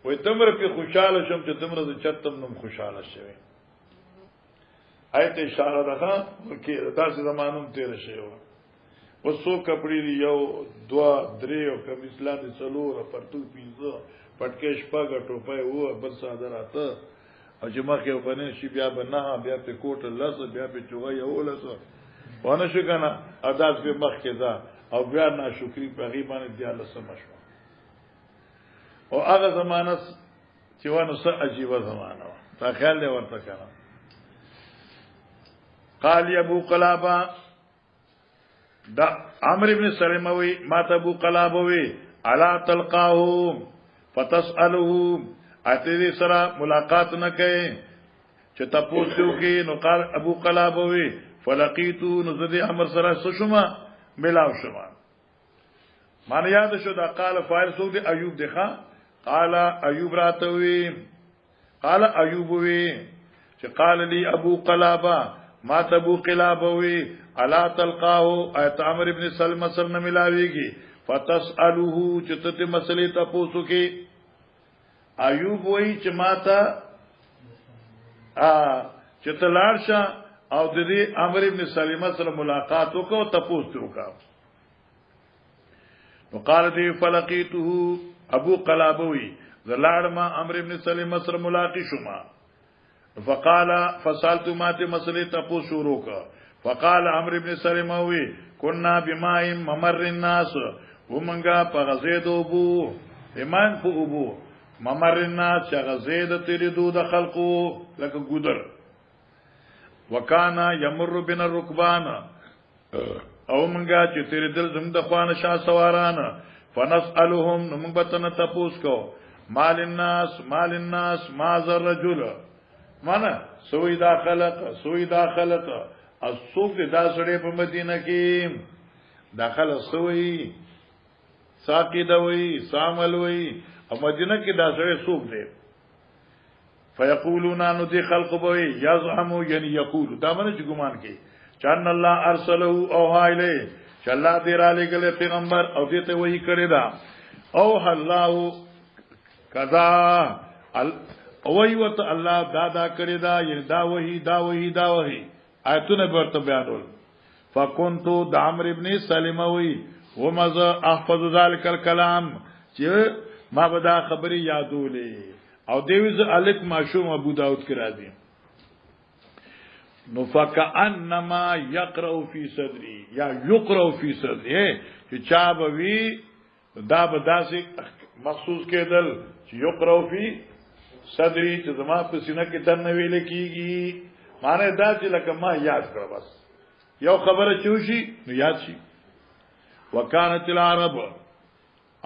وې تمر په خوشاله شم چې تمر د چتم نم خوشاله شوی آیت اشاره ده کې تاسو زمانوم تیر شوی وسو کپڑی دی یو 2 3 او کمیس لاندې څلور پرتو پیزه پټکې شپږ ټوپه و بل ساده راته او چې مخه وبنه شي بیا بنه بیا په کوټ لس بیا په چوغه یو لس ونه شو کنه اداس په مخ کې دا او بیا ناشکری په غیبانه دی الله سمشو او هغه زمانه چې ونه څه عجیب زمانه تا خیال دی ورته کنه قال ابو قلابه دا عمرو ابن سلمہ وی ما ابو قلابه وی الا تلقاه فتساله اته سره ملاقات نه کئ چې تاسو کې نو قال ابو قلابه وی فلقيتو نزد امر سره شوما ملاو شوما مان یاد شو دا قال فاعل سو دی ایوب دخا قال ایوب راتوی قال ایوب وی چې قال لي ابو قلابه ما ابو قلابه وی الا تلقاه ایت عمرو ابن سلمہ سره ملاویږي فتسالوه چې ته مسلې تاسو کې ایوب وای چې ماته چې تلار شه او د دې عمرو ابن سلمہ سره ملاقات وکاو تپوس وکاو. نو قال دی فلقیته ابو قلابوی زلاړ ما عمرو ابن سلمہ سره ملاقات شوما. فقال فسالت ماته مسئله تپوس شروع کا. فقال عمرو ابن سلمہ وی كنا بماء ممر الناس ومنګه په غزیدو بو ایمان په ابو ممر الناس چې غزید تیریدو د خلقو لکه ګودر. وکانا یمر بنا الركبان او منګه چې تیریدل زم د خوانه شاه سواران. فنسالهم موږ به تنه تپوس کو مال الناس ما ذا الرجل معنا سوی دا خلق الصوف دا سړی په مدینه کې داخله سوی ساقی دوی سامل وی او مدینه کې دا سړی صوف دی. فیقولون انو دی خلق بوی یزعمو یعنی یقول دا منه چې ګمان کوي چان الله ارسله او هایله چې الله دې را لګل پیغمبر او دې ته وਹੀ کړی دا او الله کذا او وی وت الله دا کړی دا یعنی دا وਹੀ آیتونه ورته بیانول. فكنت د عمرو ابن سلمہ وی ومز احفظ ذلك الكلام چې ما به دا خبري یادولې او دیوز الک معشوم ابو داود کې راځي. نو فكأنما يقرأ في صدري یا يقرأ في صدري چې چا به وی دا به داسې مخصوص کېدل چې يقرأ في صدري چې زما په سینه کې دنه ویل کېږي. معنی دا چې لکه ما یاد کړ بس یو خبره چوشي نو یاد شي. وکانت العرب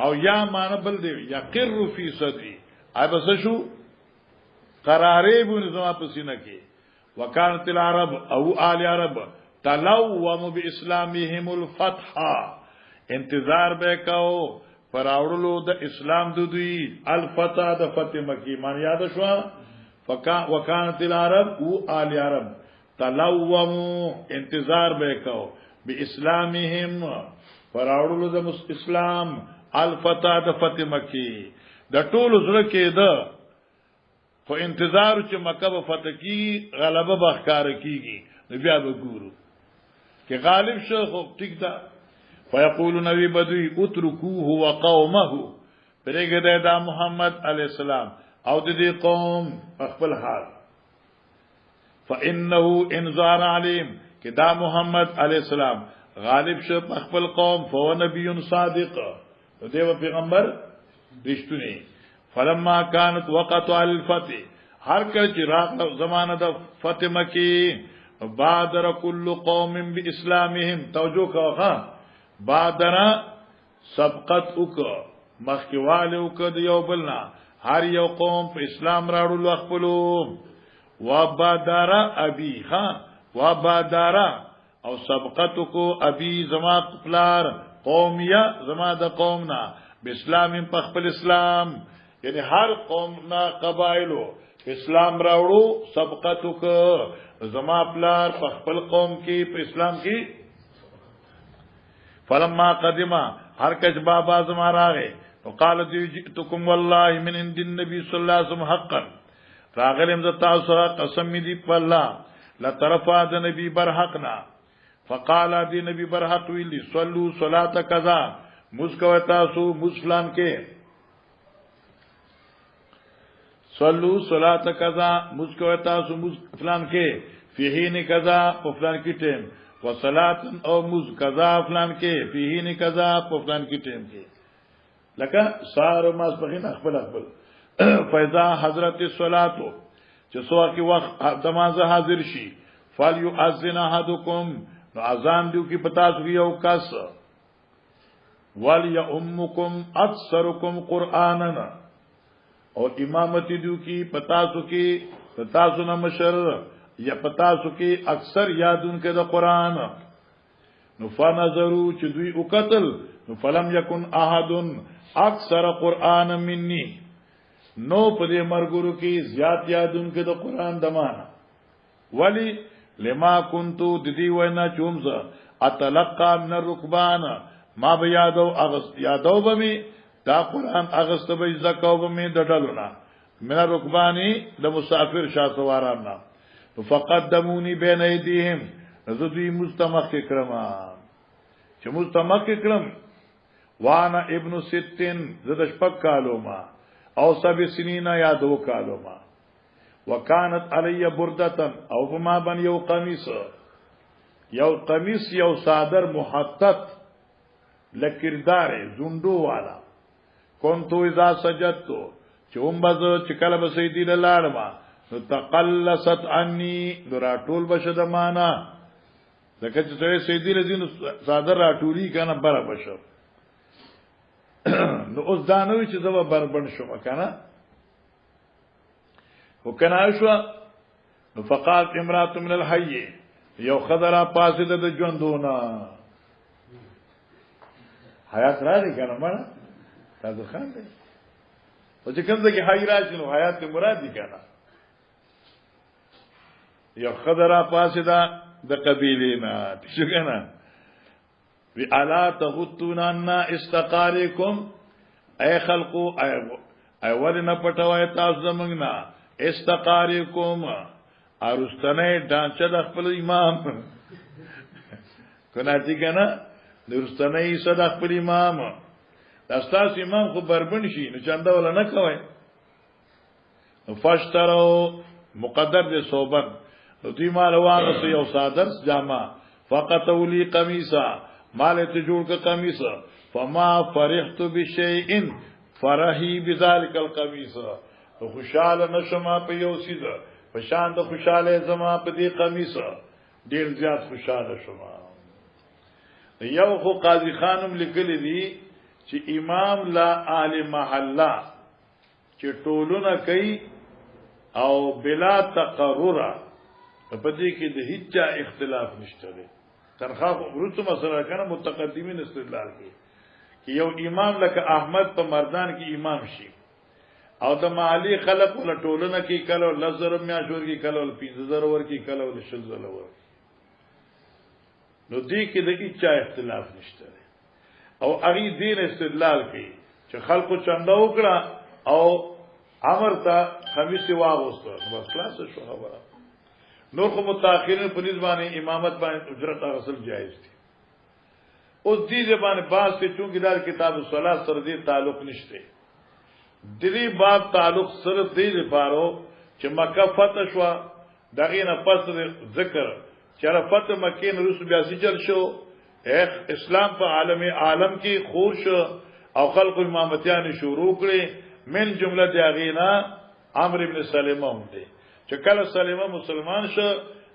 او یا معنی بل دی یقر فی صدری ای بس شو قرارې بونه زما په سینه کې. وکانت العرب او آل عرب تلوم باسلامهم الفتح انتظار وکاو پر اورلو د اسلام د دوی الفتح د فتح مکی مان یاد شو. وکانت العرب او آل عرب تلومو انتظار وکاو باسلامهم پر اورلو د اسلام الفتح د فتح مکی د ټول زړه کې ده خو انتظار چې مکه به فتح کی غلبه بخکار کیږي نو بیا به ګورو کې غالب شو خو ټیک ده. فیقول نبی بدوی اترکوه وقومه پرېګه دا محمد علی السلام او د دې قوم خپل حال. فانه انذار علیم کې دا محمد علی السلام غالب شو خپل قوم فو نبی صادق دیو پیغمبر رښتونی. فلما كانت وقت الفتح هر کله چې راغله زمانه د فتح مکی بادر كل قوم باسلامهم توجه کوه بادر سبقت وک مخکواله وک د یو بلنا هر یو قوم په اسلام راړو خپلو. وبادر ابي وبادر او سبقت کو ابي زما خپلار قومیا زما د قومنا باسلام په خپل اسلام یعنی هر قومنا قبایلو اسلام راوړو سبقت کو زما خپلار په خپل قوم کې په اسلام کې. فلما قدما هر کج بابا زما راغه وقال جئتكم والله من عند النبي صلى الله عليه وسلم حقا راغلم ز تاسو قسم دی په الله لا طرفا د نبی برحقنا. فقال دی نبی برحق ویلی صلوا صلاه کذا مسکو تاسو مسلمان کې صلوا صلاه کذا مسکو تاسو مسلمان کې فیهین کذا په فلان کې ټیم وصلاه او مز کذا فلان کې فیهین کذا په فلان کې ټیم کې لکه سار ما سپخین خپل فیضا حضرت الصلاه چې سوا کې وخت نماز حاضر شي فلیؤذن احدکم نو اذان دیو کی پتا سو یو کس ولی امکم اکثرکم قرانا او امامتی دیو کی پتا سو نمشر یا پتا سو کی اکثر یادون کې د قران. نو فنظروا چې دوی وکتل نو فلم یکن احد اکثر قرانا مني نو په دې مرګورو کې زیات یادون کې د قران دمانه. ولی لما كنتو ددی وینا چومزا اتلقى من الركبان ما به یادو بمی دا قرآن اغست به زکاو بمی د ډلونا من الركبانی د مسافر شاسواران فقدموني بين ايديهم زدوی مستمخ کرما چې مستمخ کرم وانا ابن 60 زد شپک کالو ما او 7 سنین یا 2 کالو ما وکانت علی بردتن او بما بن یو قمیص یو صادر محطت لکردار زندو والا کنتو اذا سجدتو چوم بزو چکل بسیدی للارما تقلصت عنی درا ټول بشد مانا لکه چې سیدی لذین صادر راټولی کنه بره بشو نو اوس دانوی چې زما بربند شوم کنه وکنه شو نو فقط امراه من الحي یو خضرا پاسده د ژوندونه حیات را دي کنه مړه تاسو خان دي او چې کوم ځکه حی راشي نو حیات مراد دي کنه یو خضرا پاسده د قبیلینا شو کنه وی الا تغتون ان استقارکم اي خلقو اي ولنا پټوي تاسو زمنګنا استقارکم ارستنه ډانچه د خپل امام کنا دي کنه درستنه یې صد خپل امام تاسو امام خو بربند شي نو چنده ولا نه کوي نو فاشترو مقدر دې صوبن نو دوی مال وانه یو صادر جامه فقط ولي قميصا مال ته جوړ ک قميص فما فرحت بشيء فرحي بذلك القميص تو خوشاله نشما په یو سیده په شان د خوشاله زما په دې قميص ډیر زیات خوشاله شوم یو خو قاضي خانم لیکلی دی چې امام لا اهل محله چې ټولونه کوي او بلا تقرر په دې کې د هیڅ اختلاف نشته ترخاف ورته مسله کنه متقدمین استدلال کی یو امام لکه احمد په مردان کې امام شي او د معالی خلق ول ټولنه کې کلو لزر میاشور کې کلو 15000 ور کې کلو 10000 ور نو دې کې د هیڅ اختلاف نشته او اغي دین استدلال کوي چې خلقو چنده وکړه او امر ته خمیس واغوسته بس خلاص شو خبره نور خو متأخرین په نسبانه امامت باندې اجرت اصل جایز دي اوس دې زبانه باز ته چونګې دار کتاب الصلاه سره دې تعلق نشته دې باب تعلق سره دې لپاره چې مکه فتح شو دغه نه پس ذکر چې فتح مکه نه رسو بیا سجل شو اسلام په عالم کې خور شو او خلق امامتیان شروع کړي من جمله دغینا عمرو ابن سلمہ هم دي چې کله سلمہ مسلمان شو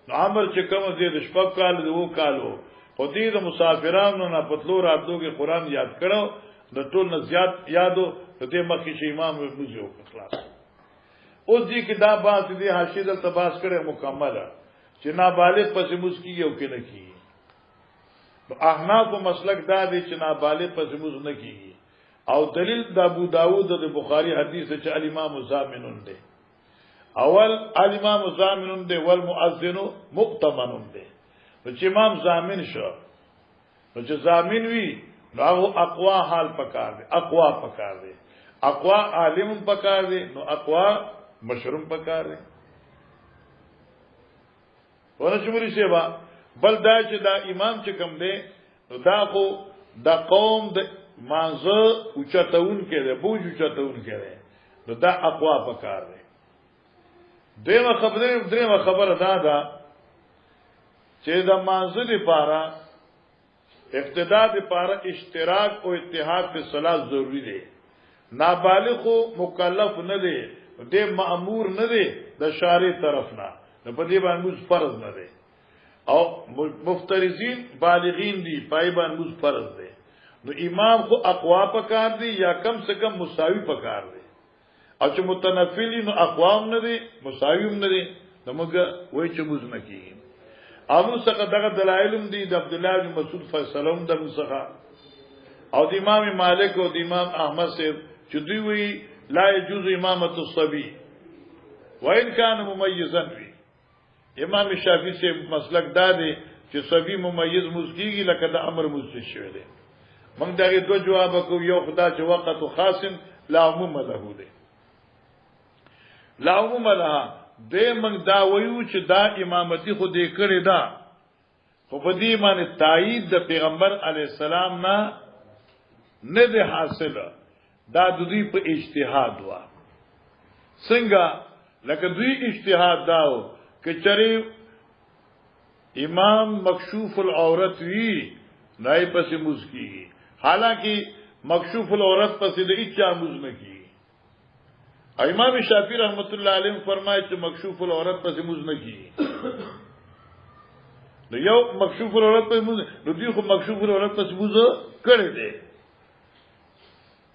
نو عمر چې کوم دې شپږ کال دی وو کالو خو دې د مسافرانو نه پتلو راتلو کې قران یاد کړو د ټول نه زیات یادو ته مخکې چې امام وزو خلاص اوس دې کې دا بات دې حاشیه د تباس کړي مکمله چې نابالغ پسې مسکی یو کې نه کیږي نو احناف مسلک دا دی چې نابالغ پسې مز نه کیږي او دلیل د ابو داوود د بخاری حدیث چې الامام زامنون دی اول الامام زامنون دی والمؤذن مؤتمن دی چې امام زامن شو نو چې زامن وی نو اقوا حال پکار دی اقوا پکار دی اقوا عالم پکار دی نو اقوا مشروم پکار دی ورجمری شیبا بل دا چې دا امام چې کوم دی نو دا خو دا قوم د مانزه اوچتون کې دی بوج اوچتون کې دی نو دا اقوا پکار دی دیمه خبره دا ده چې د مانزه لپاره اقتداء لپاره اشتراک او اتحاد په صلات ضروری دی نابالغ او مکلف نه دی د مأمور نه دی د شارع طرف نه په دې باندې فرض نه دی او مفترضین بالغین دی پای باندې فرض دی نو امام خو اقوا پکار دی یا کم سے کم مساوی پکار دی او چې متنفلی نو اقوام نه دي مساویم نه دي نو موږ وای چې موږ نه کیږي او څنګه دغه دلایلم دي د عبد الله بن مسعود فیصلهم د مسخه او د امام مالک او د امام احمد سے چې دوی وی لا يجوز امامه الصبي وان كان مميزا وی امام شافعی سے مسلک دا دی چې صبي ممیز مسکیږي لکه د امر مسجد شوی دی موږ دغه دوه جواب کو یو خدا چې وقت خاص لا عموم له دی لا عموم لها دې موږ دا وایو چې دا امامتي خو دې کړی دا خو په دې باندې تایید د پیغمبر علی السلام نه ده حاصله دا د دوی په اجتهاد وا څنګه لکه دوی اجتهاد داو چې چری امام مکشوف العورت وی نای پس موز کیږي حالانکه مکشوف العورت پس د اچا موز نه کیږي امام شافعی رحمت الله علیه فرمایي چې مکشوف العورت پس موز نه کیږي نو یو مکشوف العورت پس موز نو دی خو مکشوف العورت پس موز کړی دی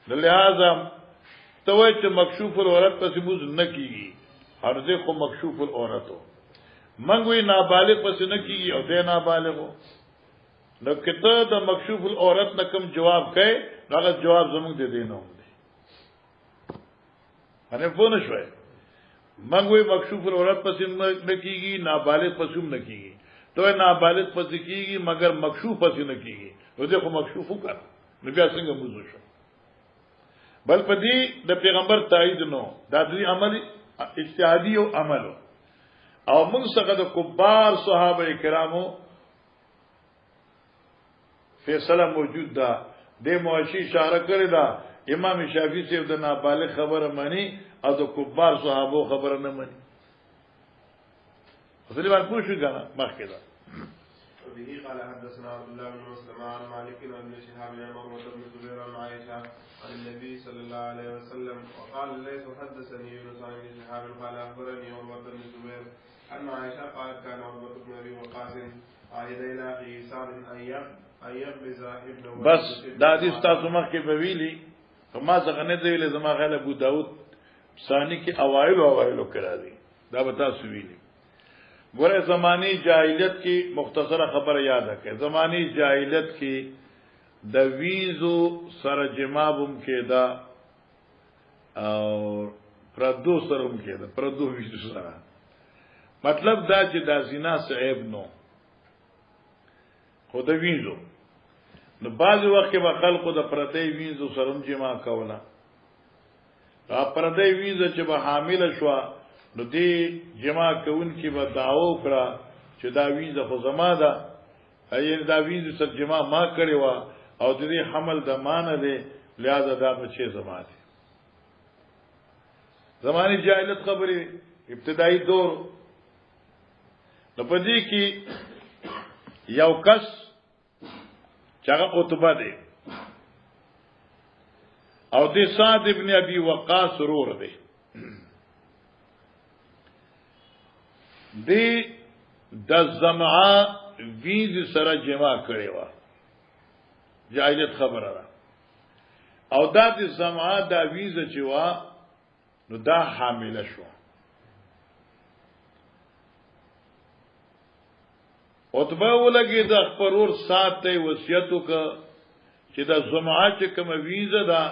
لہذا توای چې مکشوف العورت پس موز نه کیږي هر دې خو مکشوف العورت منګوي نابالغ پس نه کیږي او دې نابالغ نو کته د مکشوف العورت نه کوم جواب کړي هغه جواب زموږ دې دینو انه پونه شوي منګوي مکشوف العورت پس نه کیږي نابالغ پس نه کیږي تو نابالغ پس کیږي مگر مکشوف پس نه کیږي نو دې خو مکشوف وکړه نو بیا څنګه موضوع شو بل پدې د پیغمبر تایید نو دا دوی عمل اجتهادي او عمل او موږ څنګه د کبار صحابه کرامو فیصله موجود ده د مواشی اشاره کړی دا امام شافعی سے د نابالغ خبره مانی او د کبار صحابه خبره نه مانی اصلي باندې پوښتنه غواړم مخکې ده وبه قال حدثنا عبد الله بن مسلم عن مالك بن شهاب بن عروة بن الزبير عن عائشة عن النبي صلى الله عليه وسلم وقال ليس حدثني يونس عن ابن شهاب قال أخبرني عروة بن الزبير أن عائشة قالت كان عروة بن أبي وقاص عهد إلى أخيه سعد أن يقبض ابنه بس دا حدیث تاسو مخکې به ویلي ما څنګه نه دی ویلي زما غل ابو داود ثانی کې اوایل کرا دي دا به تاسو ویلي ګوره زمانی جاهلیت کې مختصره خبره یاد کړئ زمانی جاهلیت کې د ویزو سره جمابم کې دا او پردو سرم کې دا پردو ویزو سره مطلب دا چې دا زنا صعب نو خود ویزو نو بعض وخت کې به خلکو د پردی ویزو سرم جما کوله پردی ویزو چې به حامل شو نو دی جما کون کی به دعوه کړه چې دا ویزه خو زما ده یعنی دا ویزه سره جما ما کړی و او د دې حمل د مان ده لہذا دا بچي زما دي زماني جاهلیت خبرې ابتدایي دور نو پدې کې یو کس چې هغه عتبه دی او د سعد ابن ابي وقاص رور دی دی د زمعه ویز سره جما کړي وا جاهلیت خبره ده او دا د زمعه دا ویز چې وا نو دا حامله شو عتبه ولګي د خبرور ساته وصیت وک چې د زمعه چې کوم ویزه ده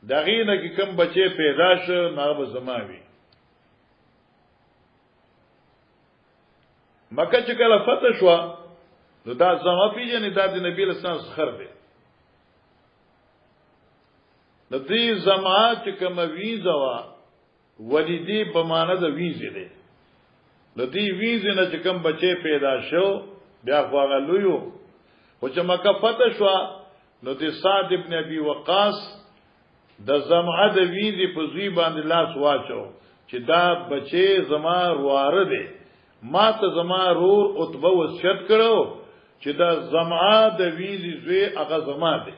دغه نه کې کوم بچي پیدا شو نه به زماوي مکه چې کله فتح شو نو دا زما پیژنې دا د نبی له سنت خر دی د دې زما چې کوم ویزه وا ولیدي په معنا د ویزه دی د دې ویزه نه چې کوم بچي پیدا شو بیا خواغه لویو او چې مکه فتح شو نو د سعد ابن ابي وقاص د زمعه د ویزه په زوی باندې لاس واچو چې دا بچي زما رواره دی ما ته زما رور عتبه وصیت کړو چې دا زمعه د ویزې زوی هغه زما دی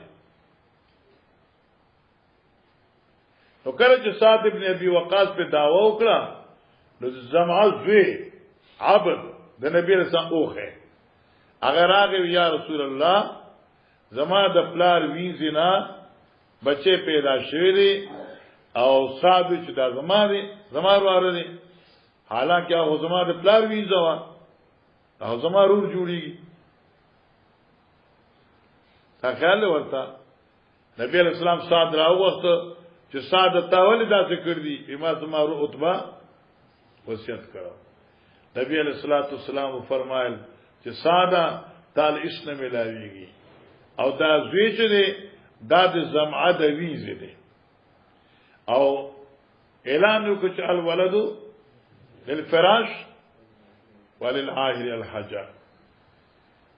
نو کله چې سعد ابن ابي وقاص په داوا وکړه نو زمعه زوی عبد د نبی رسول اوخه اگر هغه یا رسول الله زما د پلار ویزې نه بچي پیدا شوی دی او سعد چې دا زما دی زما رواره دی حالانکه هغه زما د پلار ویزه وا هغه زما رور جوړیږي خیال ورته نبی علیہ السلام سعد راو وخت چې سعد تاول داسې کړ دي بما زما رو عتبه وصیت کړو نبی علیہ الصلوۃ والسلام فرمایل چې سعد تعال اسنه ملاویږي او دا زوی چې دی دا د زمعه د ویزه دی او اعلان وکړ الولد للفراش وللعاهر الحجر.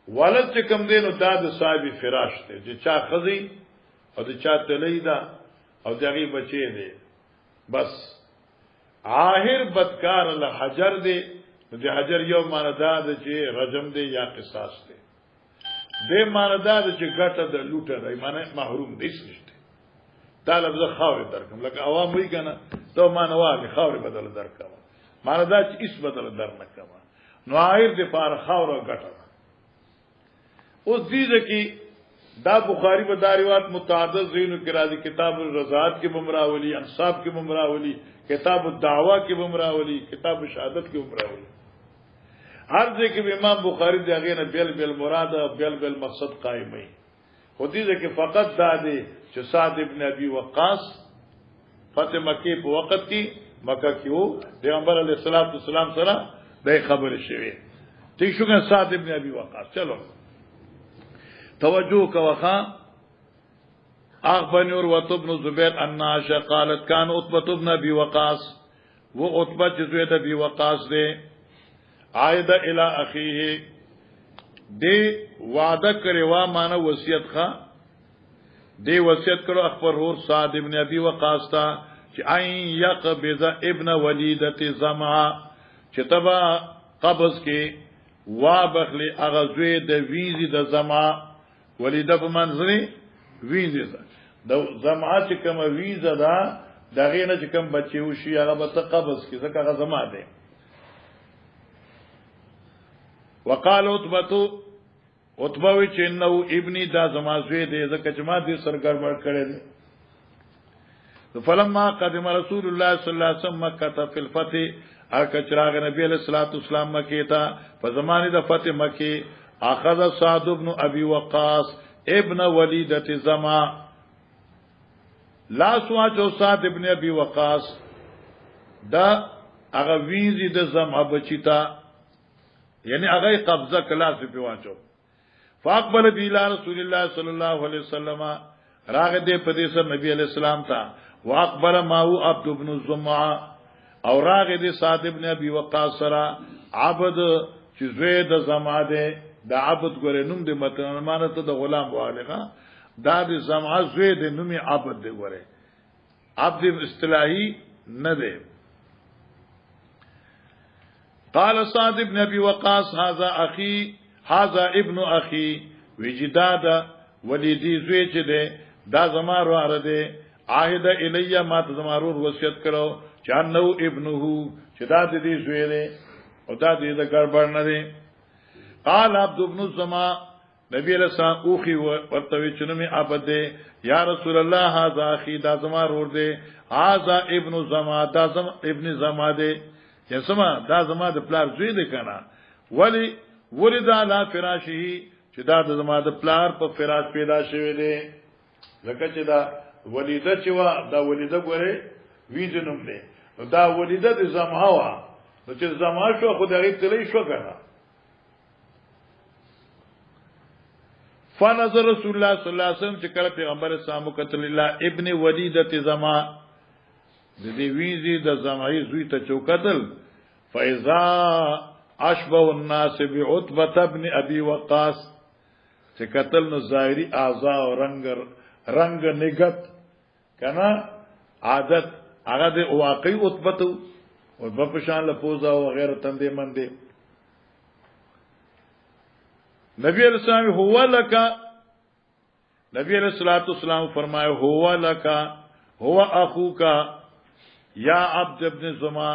ولد چې کوم دینو دا د صاحب فراش ته چې چا خزي او د چا تلې دا او دغه بچي دی. بس عاهر بدکار الحجر دی. د حجر یو معنی دا د چې رجم دی یا قصاص دی. د معنی دا د چې ګټه د لوټه دی معنی محروم دی نشته. دا لفظ خاورې درکم لکه عوام وی کنه ته معنی واغې خاورې بدل درکم معنی دا چې اس بدل در نه کما. نو عاهر د پار خاور او ګټه اوس دې کې دا بخاری په دا روایت متعدد زینو کې راځي. کتاب الرضاعات کې بمراولی، انصاب کې بمراولی، کتاب الدعوا کې بمراولی، کتاب الشهادت کې بمراولی. ہر ځای کې امام بخاری دغه نه بیل بیل مراد او بیل بیل مقصد قائمي. خو دې کې فقط دا دی چې سعد ابن ابي وقاص فتح مکه په وخت کې مکه کې وو پیغمبر علیه الصلاۃ والسلام سره د خبرې شوې. ٹھیک شو ګان سعد ابن ابي وقاص. چلو توجه کوخا. اخبرني عروة بن زبير ان عائشة قالت كان عتبة بن ابي وقاص وہ عتبہ جزوید ابي وقاص دے عائد الى اخیه دے وعدہ کرے وا مانا وصیت خا دے وصیت کرو اخبر اور سعد ابن ابي وقاص تا چې اين يقبض ابن وليدة زمعه چې تبا قبض کې وا بخلی اغزوی د ویزی د زمعه ولیده په منځري ویزه د زمعه چې کوم ویزه ده دغه نه چې کوم بچي وشي هغه به قبض کی ځکه هغه زما ده. وقال عتبه وی چې نو ابني دا زما زوی دی ځکه چې ما دې سرګربړ کړی دی. فلما قدم رسول الله صلی الله علیه وسلم مکه فی الفتح اکچراغ نبی علیہ الصلوۃ والسلام مکه تا په زمانه د فتح مکه اخذ سعد بن ابي وقاص ابن وليدة زما لا سواچو سعد ابن ابي وقاص دا هغه ویزی د زما بچیتا یعنی هغه قبضه کلاس په واچو. فاقبل الى رسول الله صلی الله علیه وسلم راغ دې په دې سره نبی علیہ السلام تا واقبل ماو عبد بن زمعه او راغ دې سعد ابن ابي وقاص سره عبد چې زوی د زما ده دا عبد ګره نوم د متنمانه ته د غلام والغه دا د زمعه زوی د نوم عبد دی ګره عبد اصطلاحي نه دی. قال سعد ابن ابي وقاص هذا اخي هذا ابن اخي وجداد وليدي زوی چې ده دا زما واره ده عهد الیا ما ته زما وصیت کړو چې نو ابنه چې دا د دې زوی ده او دا دې د ګړبړ نه دی. قال عبد بن الزما نبی علیہ السلام اوخی ورتوی چنمی عبد دے یا رسول اللہ هذا اخی دا زما رور دے هذا ابن زما دا ابن زما دے یا سما دا زما د پلار زوی دے کنا ولی ولد علی فراشه چې دا د زما د پلار په فراش پیدا شوی دی. ځکه چې دا ولیده چې وا دا ولیده ګوره ویژنوم دی دا ولیده د زما وا نو چې زما شو خدای تلې شو کنه. فنظر رسول الله صلی الله علیه وسلم چې کله پیغمبر اسلام قتل الله ابن وليدة زما د دې ویزي د زمای زوی ته چوکتل فاذا اشبه الناس بعتبة ابن ابي وقاص چې قتل نو ظاهري اعضاء او رنگ نگت کنا عادت هغه د واقعي عتبه او په شان له پوزا او غیر تندې مندې. نبی علیہ السلام هو لکا نبی علیہ الصلوۃ والسلام فرمائے هو لکا هو اخوکا یا عبد ابن زما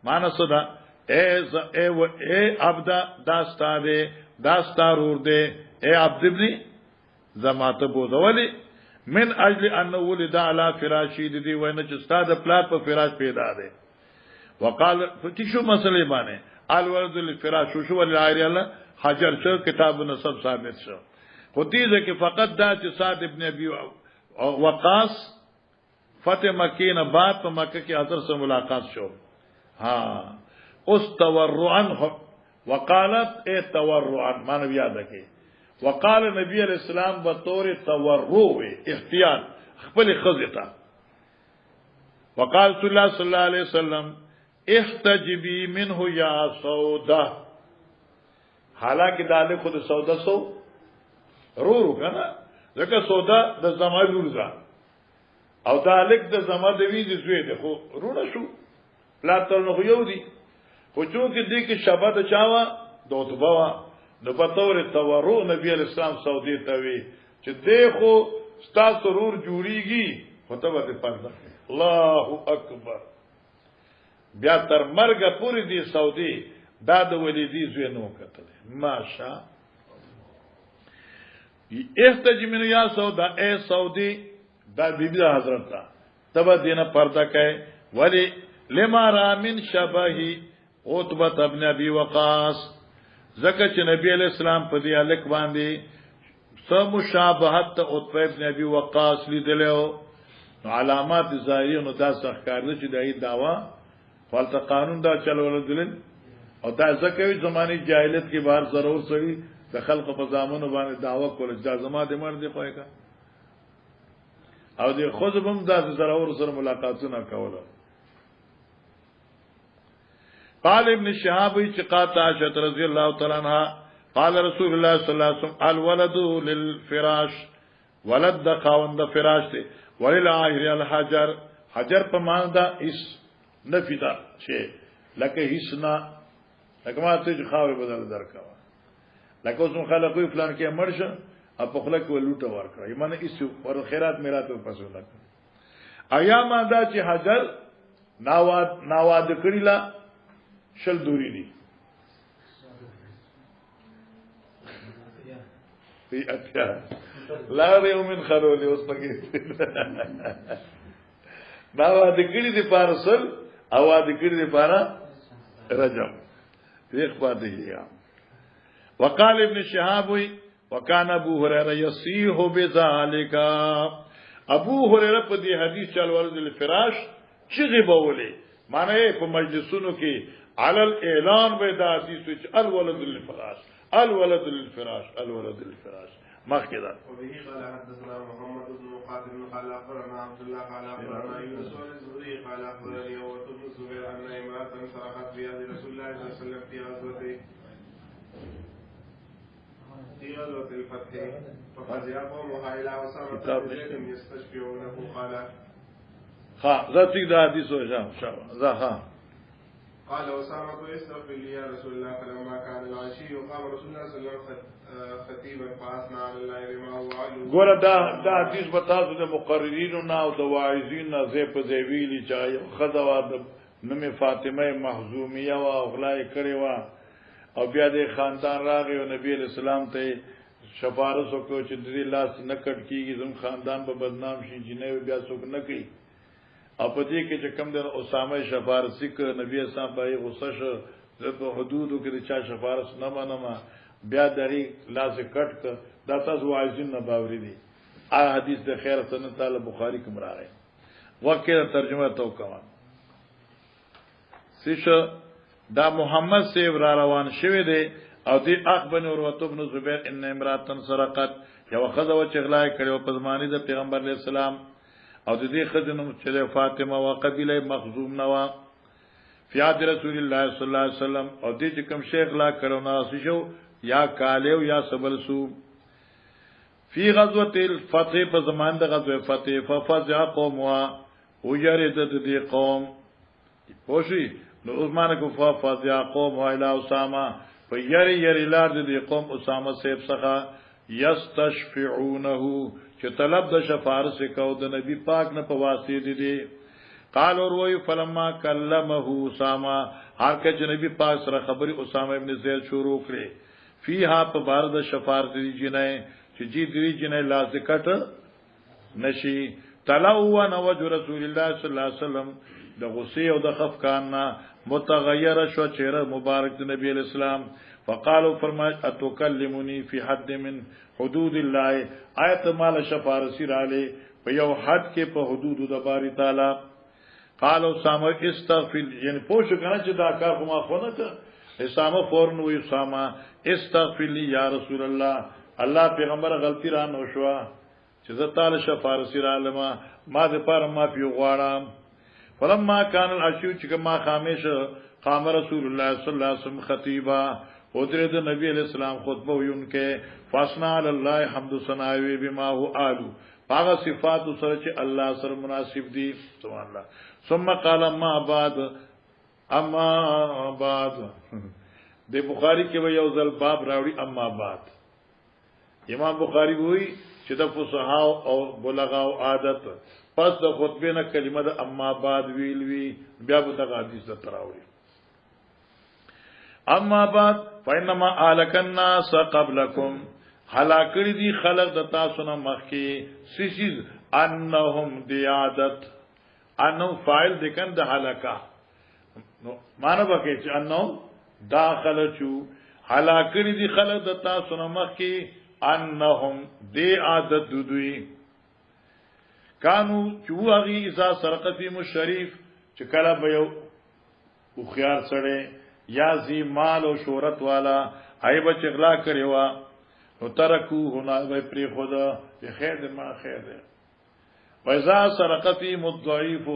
معنی صدا اے عبد داستا دے داستا رور دے اے عبد ابن زما ته بوزولی من اجل ان ولد على فراشی دی وینه چې استاد پلات په فراش پیدا دے. وقال فتشو مسئله باندې الولد للفراش شو ولعائر الله حجر شو کتاب نسب ثابت شو. خو دې کې فقط دا چې سعد ابن ابي وقاص فتح مکه نه بعد په مکه کې حضرت سره ملاقات شو. ها اوس تورعا وقالت اے تورعا معنی یاد کړئ. وقال نبی علیہ السلام بطور تورع احتیاط خپل خزتا وقال رسول الله صلی الله علیه وسلم احتجبی منه یا سودا. حالانکه داله خود سودا سو رو کنه ځکه سودا د زما لورځه او دالک د زما د وی د زوی ده خو رونه شو لا تر نو یو دی خو چې دې کې شبا د چاوا دوتبا نو په تور تورو نبی اسلام سعودي ته وی چې دې خو ستا سرور جوړیږي خطبه ته پرده الله اکبر. بیا تر مرګ پوری دی سعودي دا د ولیدی زوی نو کتل ماشا احتجمن یا سودا اے سعودی دا بیبی دا حضرت تا تبا دینا پردہ کہے ولی لما را من شبہی عتبت ابن ابی وقاص زکر چھ نبی علیہ السلام پا دی علک باندی سمشابہت تا عتبت ابن ابی وقاص لی دلیو علامات ظاہری نو دا سخکار دا چھ دائی دعوی فالتا قانون دا چلو دلن او دا زکوی زمانی جاہلیت کی بار ضرور سوی د خلق په زامنو باندې دعوه کول چې زما د مرد خوای کا او د خود هم د ضرور سره ملاقاتونه کوله. قال ابن شهاب چقات عائشہ رضی الله تعالی عنها قال رسول الله صلی الله علیه وسلم الولد للفراش ولد د خاوند فراش ته وللعاهر الحجر حجر په مان دا اس نفیدا شی لکه حسنا لکه ما ته خاور بدل درکا لکه اوس مخالفوی فلان کې مرشه او په خلک ولوټه ورکړه ایمانه ایسو ور خیرات میرات په پسو لګ ایا ما دا چې حجر ناواد کړی لا شل دوری دي فی اتیا لا یومن خلول اوس پکې ناواد کړی دي پارسل اواد کړی دي پارا رجم دیکھ پاتے ہیں. وقال ابن شهاب وكان ابو هريره يصيح بذلك. ابو هريره په دې حدیث چل ورد الفراش چغه بوله معنی په مجلسونو کې علل اعلان به دا حدیث چې الولد للفراش الولد للفراش الولد للفراش مخکدا. وبه قال حدثنا محمد بن مقاتل قال اخبرنا عبد الله قال اخبرنا يونس بن الزهري قال اخبرني وابن الزبير ان امراه سرقت بيد رسول الله صلى الله عليه وسلم في غزوة الفتح ففزع قومها إلى أسامة بن زيد يستشفعونه قال ذاتي دا حديث وشام قال أسامة استغفر لي يا رسول الله فلما كان العشي وقام رسول الله صلى الله عليه وسلم خطيبا فأثنى على الله بما هو علو. ګوره دا حدیث بتاسو د مقررینو نه او د واعظین نه زه په ویلي چای خدوا د نومه فاطمه محزومیه او اغلای کړي وا او بیا د خاندان راغی او نبی علیہ السلام ته شفارس وکړو چې د دې لاس نکټ کیږي زم خاندان به بدنام شي جنې بیا څوک نه کوي او په دې کې چې کم د اسامه شفارسی ک نبی اسلام په غصه شو په حدودو کې چا شفارس نه منما بیا دری لاس کټ ک دا تاسو واعظین نه باوري دي ا حدیث د خیر سنت تعالی بخاری کې مراغه وکړه ترجمه تو کوم سیشه دا محمد سیب را روان شوی دی او دی اخبن عروه بن زبیر ان امراتن سرقت یو خزه و چغلای کړو په زمانه د پیغمبر علیہ السلام او د دې خزنه چې فاطمه او قبیله مخزوم نوا فی عهد رسول الله صلی الله علیه وسلم او دې چې کوم شیخ لا کړو ناس شو یا کالیو یا سبل سو فی غزوه الفتح په زمانه د غزوه فتح ففزع قومها وجرد دې قوم پوشی نو عثمان کو فاز یعقوب و الى اسامه فیری لار دې قوم اسامه سیب څخه یستشفعونه چې طلب د شفاعت کو د نبی پاک نه په واسطه دي قال اور وی فلما کلمه اسامه هر کله نبی پاک سره خبري اسامه ابن زید شروع کړي فيها په بار د شفاعت دي جنې چې جی دې جنې لازکټ نشي تلو نو رسول الله صلی الله علیه وسلم د غصه او د خفقان نه متغیر شو چهره مبارک د نبی اسلام فقالوا فرمای اتکلمنی فی حد من حدود الله آیت مال شفارسی را علی په یو حد کې په حدود د باری تعالی قالوا سامو استغفر یعنی پوښ کنه چې دا کار خو ما خو نه ک اسامه فورن وی اسامه استغفر لی یا رسول الله الله پیغمبر غلطی را نو شو چې زه تعالی شفارسی را علما ما د پاره ما پیو غواړم فلما كان العشي چې ما خامش قام رسول الله صلی الله علیه وسلم خطیبا حضرت نبی علیہ السلام خطبه وینکه فاسنا علی الله حمد ثناوی بما هو آلو هغه صفات سره چې الله سره مناسب دي سبحان الله ثم قال ما بعد د بخاری کې یو ځل باب راوړي اما بعد امام بخاری وایي چې د فصحاء او بلغاء عادت پس د خطبه نه کلمه د اما بعد وی بیا به د حدیث ته راوړي اما بعد فینما اهلک الناس قبلکم هلاکړي دي خلق د تاسو نه مخکي سیسیز انهم دی عادت انو فاعل دکن د هلاکا نو معنا وکړي چې انو داخل شو هلاکړي دي خلق د تاسو نه مخکي انهم دی عادت دوی کانو چوغي اذا سرقتی مشریف چې کله به یو خو خيار سره یا زی مال او شهرت والا ایب چغلا کړي وا نو ترکو هنا به پری خدا په خیر دې ما خیر دې وایذا سرقتی مضعیف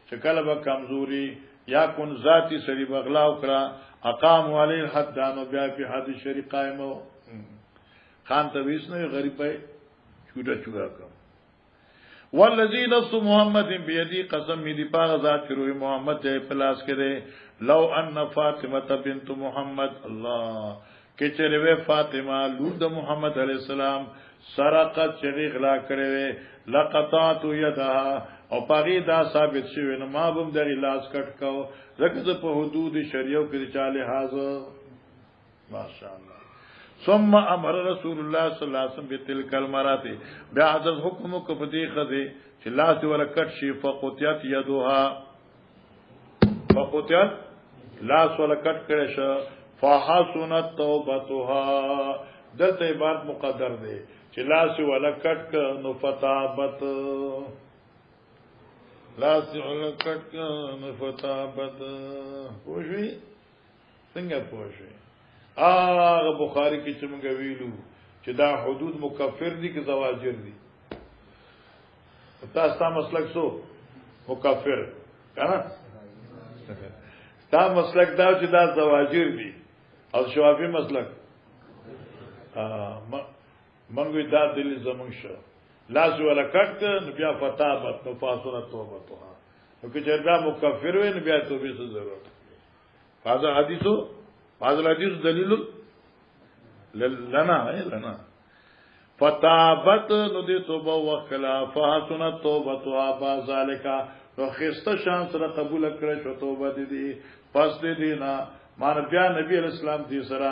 چې کله به کمزوري یا کون ذاتی سری بغلا وکړه اقام علی الحد دانو بیا په حد شری قائمو خان تویس نه غریب پای چوټا کوم والذی نفس محمد بیدی قسم می دی پاغ ذات روح محمد ته پلاس کړي لو ان فاطمه بنت محمد الله کې چلوي فاطمه لور د محمد علی السلام سرقت شریغ لا کړي لقطات یدها او پاغي دا ثابت شوی نو ما بم د لاس کټ کو زکه په حدود شریعو کې چاله حاضر ماشاءالله ثم امر رسول الله صلی الله علیه وسلم بتلک المرات بعد حکم کو پدی خذ چې لاس ورکټ شي فقطیت یدها لاس ورکټ کړي شه فحسنت توبتها دلته عبارت مقدر دی چې لاس ورکټ نو فتابت لاس ورکټ نو فتابت پوښوي څنګه پوښوي آغا بخاری کی چمگا ویلو چې دا حدود مکفر دی که زواجر دی تا مسلک سو مکفر کنا تا مسلک دا چې دا زواجر دی او شوافی مسلک منگوی دا دلی زمون شو لاسو والا کٹ نو بیا فتابت نو فاسونت توبتوها نو که چربیا مکفر ہوئی نو بیا توبی سے ضرورت فازا حدیثو هذا الحديث دليل لنا فتابت ندی توبه وکلا فحسنت توبتها بذلك نو خسته شان سره قبول کړه شو توبه دي پس دې نه مان بیا نبی اسلام دې سره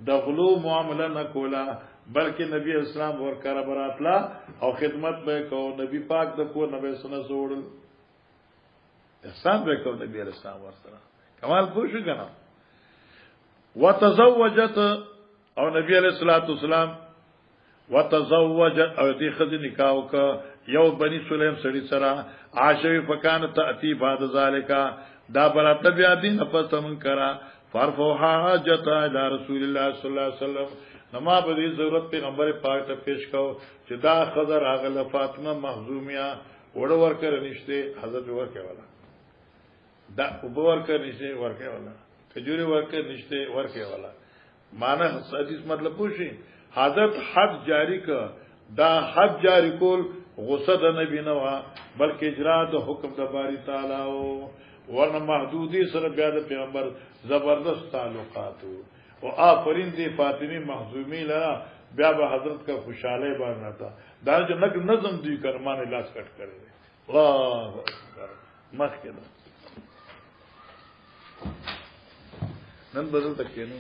د غلو معامله نه کولا بلکې نبی اسلام ورکره براتلا او خدمت به کو نبی پاک د کو نبی سنه جوړل احسان به کو نبی اسلام ورسره کمال پوښ کنه وتزوجت او نبی علیہ الصلوۃ والسلام وتزوجت او دې خدي نکاح وک یو بنی سلیم سړي سره عاشوی فکان تاتی بعد ذالک دا براته بیا دین په تمن کرا فرفو حاجت الى رسول الله صلی الله علیه وسلم نما په دې ضرورت پیغمبر پاک ته پیش کو چې دا خضر هغه فاطمه مخزومیه وړ ورکر نشته حضرت ورکه والا دا وبورکر نشته ورکه والا کجوري ورکه نشته ورکه والا معنی حدیث مطلب پوښي حضرت حد جاری کا دا حد جاری کول غصه د نبی نه وا بلکې اجرا د حکم د باری تعالی او ورنه محدودی سره بیا د پیغمبر زبردست تعلقات او آفرین دی فاطمی مخزومی لرا بیا به حضرت کا خوشاله بار نتا دا جو نظم دی کرمان لاس کټ کړي الله اکبر مخکې نن بدل تکینو